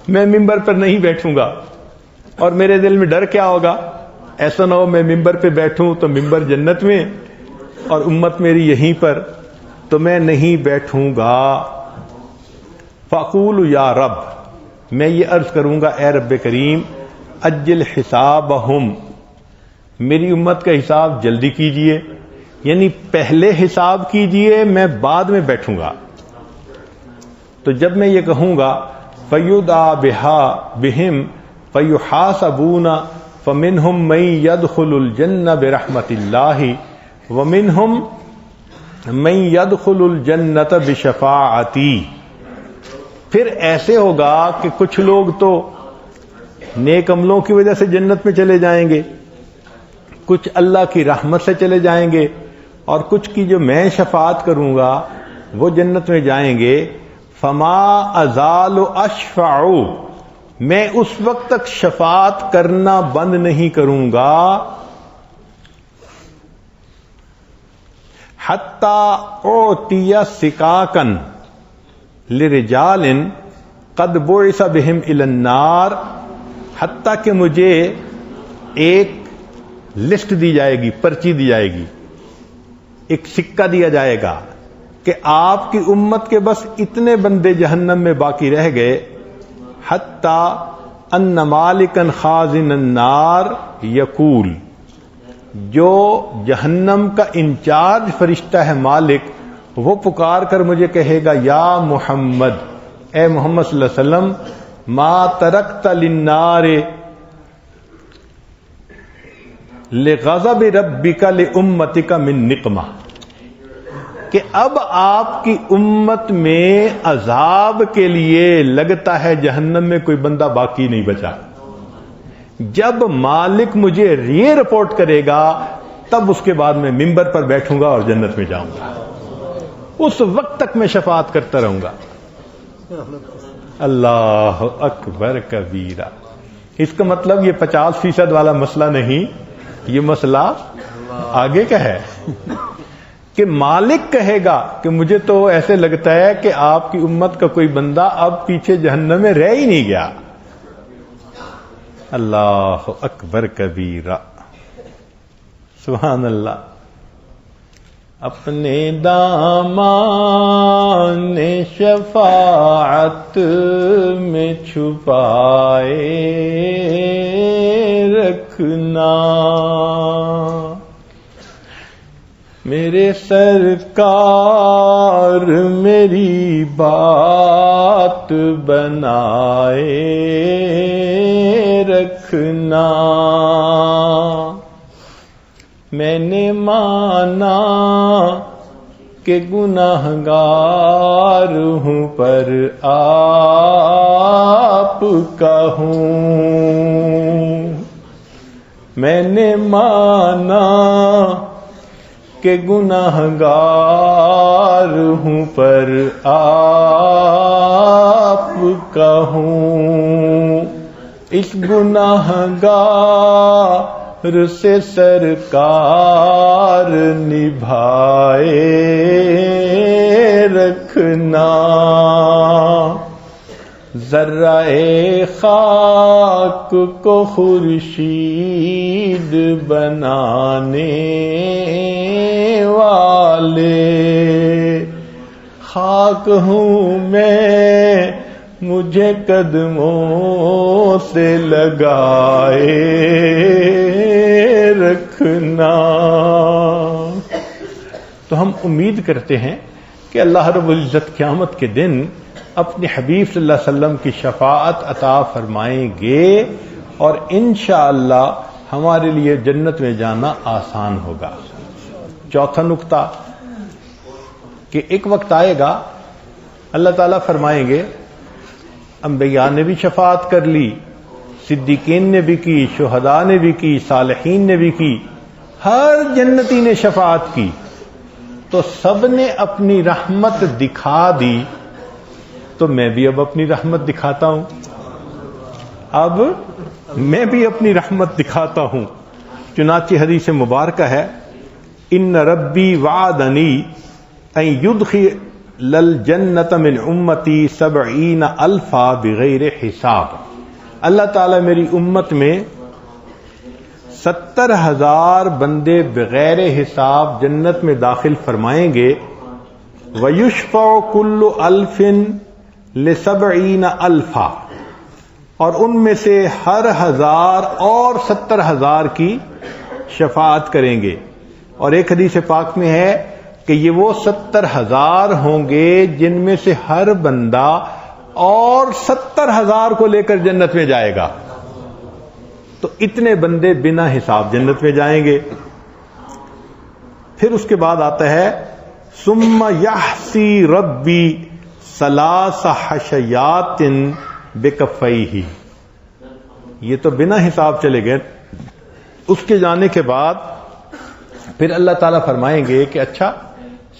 S1: میں ممبر پر نہیں بیٹھوں گا. اور میرے دل میں ڈر کیا ہوگا؟ ایسا نہ ہو میں ممبر پہ بیٹھوں تو ممبر جنت میں اور امت میری یہیں پر، تو میں نہیں بیٹھوں گا. فاقول یا رب، میں یہ عرض کروں گا اے رب کریم، اجل حسابہم، میری امت کا حساب جلدی کیجئے، یعنی پہلے حساب کیجئے، میں بعد میں بیٹھوں گا. تو جب میں یہ کہوں گا فَيُدْعَى بِهِمْ فَيُحَاسَبُونَ فَمِنْهُمْ مَنْ يَدْخُلُ الْجَنَّةَ بِرَحْمَةِ اللَّهِ وَمِنْهُمْ مَنْ يَدْخُلُ الْجَنَّةَ بِشَفَاعَتِي. پھر ایسے ہوگا کہ کچھ لوگ تو نیک عملوں کی وجہ سے جنت میں چلے جائیں گے، کچھ اللہ کی رحمت سے چلے جائیں گے، اور کچھ کی جو میں شفاعت کروں گا وہ جنت میں جائیں گے. فما ازال اشفع، میں اس وقت تک شفاعت کرنا بند نہیں کروں گا حتی اعطی سکاکا لرجال قد بعث بهم الى النار، حتیٰ کہ مجھے ایک لسٹ دی جائے گی، پرچی دی جائے گی، ایک سکہ دیا جائے گا کہ آپ کی امت کے بس اتنے بندے جہنم میں باقی رہ گئے. حتیٰ ان مالکا خازن النار یقول، جو جہنم کا انچارج فرشتہ ہے مالک، وہ پکار کر مجھے کہے گا یا محمد، اے محمد صلی اللہ علیہ وسلم، ما ترکت للنار لغضب ربک لامتک من نقمہ، کہ اب آپ کی امت میں عذاب کے لیے لگتا ہے جہنم میں کوئی بندہ باقی نہیں بچا. جب مالک مجھے یہ رپورٹ کرے گا تب اس کے بعد میں ممبر پر بیٹھوں گا اور جنت میں جاؤں گا. اس وقت تک میں شفاعت کرتا رہوں گا. اللہ اکبر کبیرہ. اس کا مطلب یہ 50% والا مسئلہ نہیں، یہ مسئلہ آگے کا ہے کہ مالک کہے گا کہ مجھے تو ایسے لگتا ہے کہ آپ کی امت کا کوئی بندہ اب پیچھے جہنم میں رہ ہی نہیں گیا. اللہ اکبر کبیرہ. سبحان اللہ. اپنے دامان شفاعت میں چھپائے رکھنا، میرے سرکار میری بات بنائے رکھنا. میں نے مانا کہ گناہگار ہوں پر آپ کا ہوں، میں نے مانا کہ گناہگار ہوں پر آپ کا ہوں. اس گناہگار سے سرکار نبھائے رکھنا، ذرہ خاک کو خورشید بنانے والے، خاک ہوں میں مجھے قدموں سے لگائے رکھنا۔ تو ہم امید کرتے ہیں کہ اللہ رب العزت قیامت کے دن اپنے حبیب صلی اللہ علیہ وسلم کی شفاعت عطا فرمائیں گے، اور انشاءاللہ ہمارے لیے جنت میں جانا آسان ہوگا۔ چوتھا نقطہ کہ ایک وقت آئے گا اللہ تعالیٰ فرمائیں گے انبیاء نے بھی شفاعت کر لی، صدیقین نے بھی کی، شہداء نے بھی کی، صالحین نے بھی کی، ہر جنتی نے شفاعت کی، تو سب نے اپنی رحمت دکھا دی، تو میں بھی اب اپنی رحمت دکھاتا ہوں، اب میں بھی اپنی رحمت دکھاتا ہوں۔ چنانچہ حدیث مبارکہ ہے ان ربی وعدنی ان یدخل الجنۃ من امتی 70,000 بغیر حساب، اللہ تعالیٰ میری امت میں 70,000 بندے بغیر حساب جنت میں داخل فرمائیں گے۔ وَيُشْفَعُ كُلُّ أَلْفٍ ل70,000، اور ان میں سے ہر 1000 اور 70,000 کی شفاعت کریں گے۔ اور ایک حدیث پاک میں ہے کہ یہ وہ 70,000 ہوں گے جن میں سے ہر بندہ اور 70,000 کو لے کر جنت میں جائے گا، تو اتنے بندے بنا حساب جنت میں جائیں گے۔ پھر اس کے بعد آتا ہے ثم یحسی ربی 3 حشیات بکفیہ، یہ تو بنا حساب چلے گئے۔ اس کے جانے کے بعد پھر اللہ تعالیٰ فرمائیں گے کہ اچھا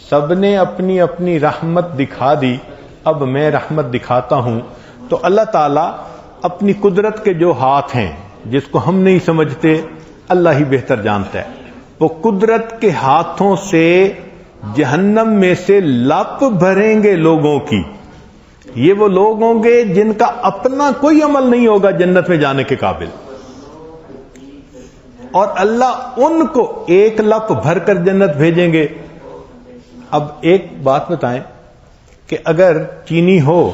S1: سب نے اپنی اپنی رحمت دکھا دی، اب میں رحمت دکھاتا ہوں۔ تو اللہ تعالیٰ اپنی قدرت کے جو ہاتھ ہیں جس کو ہم نہیں سمجھتے، اللہ ہی بہتر جانتا ہے، وہ قدرت کے ہاتھوں سے جہنم میں سے لپ بھریں گے لوگوں کی۔ یہ وہ لوگ ہوں گے جن کا اپنا کوئی عمل نہیں ہوگا جنت میں جانے کے قابل، اور اللہ ان کو ایک لپ بھر کر جنت بھیجیں گے۔ اب ایک بات بتائیں کہ اگر چینی ہو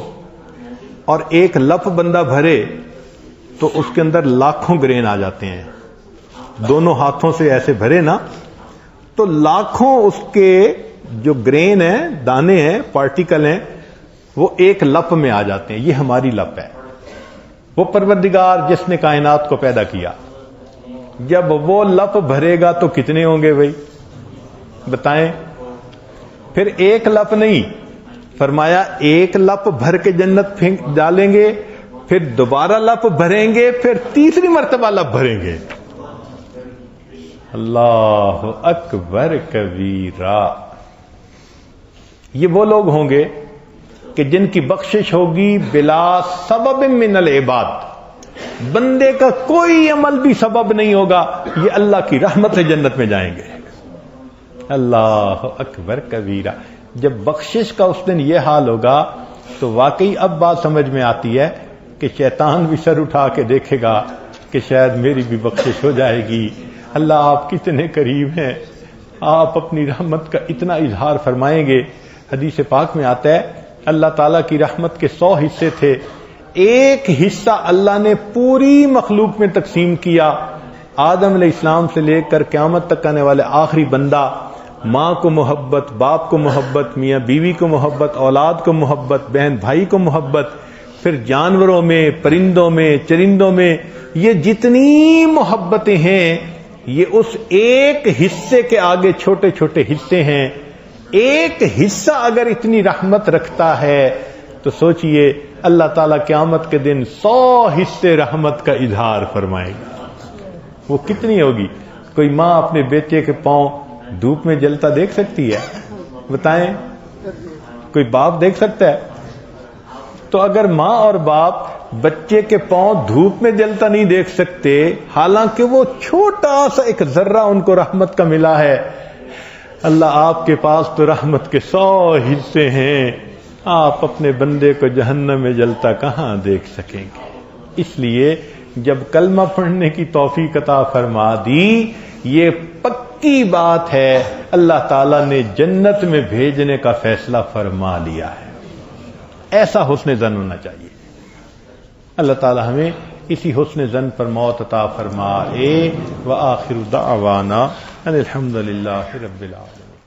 S1: اور ایک لپ بندہ بھرے تو اس کے اندر لاکھوں گرین آ جاتے ہیں، دونوں ہاتھوں سے ایسے بھرے نا تو لاکھوں اس کے جو گرین ہیں، دانے ہیں، پارٹیکل ہیں، وہ ایک لپ میں آ جاتے ہیں۔ یہ ہماری لپ ہے۔ وہ پروردگار جس نے کائنات کو پیدا کیا، جب وہ لپ بھرے گا تو کتنے ہوں گے بھائی بتائیں؟ پھر ایک لپ نہیں، فرمایا ایک لپ بھر کے جنت پھینک ڈالیں گے، پھر دوبارہ لپ بھریں گے، پھر تیسری مرتبہ لپ بھریں گے۔ اللہ اکبر کبیرہ۔ یہ وہ لوگ ہوں گے کہ جن کی بخشش ہوگی بلا سبب من العباد، بندے کا کوئی عمل بھی سبب نہیں ہوگا، یہ اللہ کی رحمت سے جنت میں جائیں گے۔ اللہ اکبر کبیرہ۔ جب بخشش کا اس دن یہ حال ہوگا تو واقعی اب بات سمجھ میں آتی ہے کہ شیطان بھی سر اٹھا کے دیکھے گا کہ شاید میری بھی بخشش ہو جائے گی۔ اللہ آپ کتنے قریب ہیں، آپ اپنی رحمت کا اتنا اظہار فرمائیں گے۔ حدیث پاک میں آتا ہے اللہ تعالیٰ کی رحمت کے 100 حصے تھے، ایک حصہ اللہ نے پوری مخلوق میں تقسیم کیا۔ آدم علیہ السلام سے لے کر قیامت تک آنے والے آخری بندہ، ماں کو محبت، باپ کو محبت، میاں بیوی کو محبت، اولاد کو محبت، بہن بھائی کو محبت، پھر جانوروں میں، پرندوں میں، چرندوں میں، یہ جتنی محبتیں ہیں یہ اس ایک حصے کے آگے چھوٹے چھوٹے حصے ہیں۔ ایک حصہ اگر اتنی رحمت رکھتا ہے تو سوچئے اللہ تعالیٰ قیامت کے دن 100 حصے رحمت کا اظہار فرمائے گا، وہ کتنی ہوگی؟ کوئی ماں اپنے بیٹے کے پاؤں دھوپ میں جلتا دیکھ سکتی ہے؟ بتائیں، کوئی باپ دیکھ سکتا ہے؟ تو اگر ماں اور باپ بچے کے پاؤں دھوپ میں جلتا نہیں دیکھ سکتے، حالانکہ وہ چھوٹا سا ایک ذرہ ان کو رحمت کا ملا ہے۔ اللہ آپ کے پاس تو رحمت کے 100 حصے ہیں، آپ اپنے بندے کو جہنم میں جلتا کہاں دیکھ سکیں گے؟ اس لیے جب کلمہ پڑھنے کی توفیق عطا فرما دی، یہ پکی بات ہے اللہ تعالیٰ نے جنت میں بھیجنے کا فیصلہ فرما لیا ہے۔ ایسا حسن ظن ہونا چاہیے۔ اللہ تعالیٰ ہمیں اسی حسن ظن پر موت عطا فرمائے۔ وآخر دعوانا ان الحمد للہ رب العالمین۔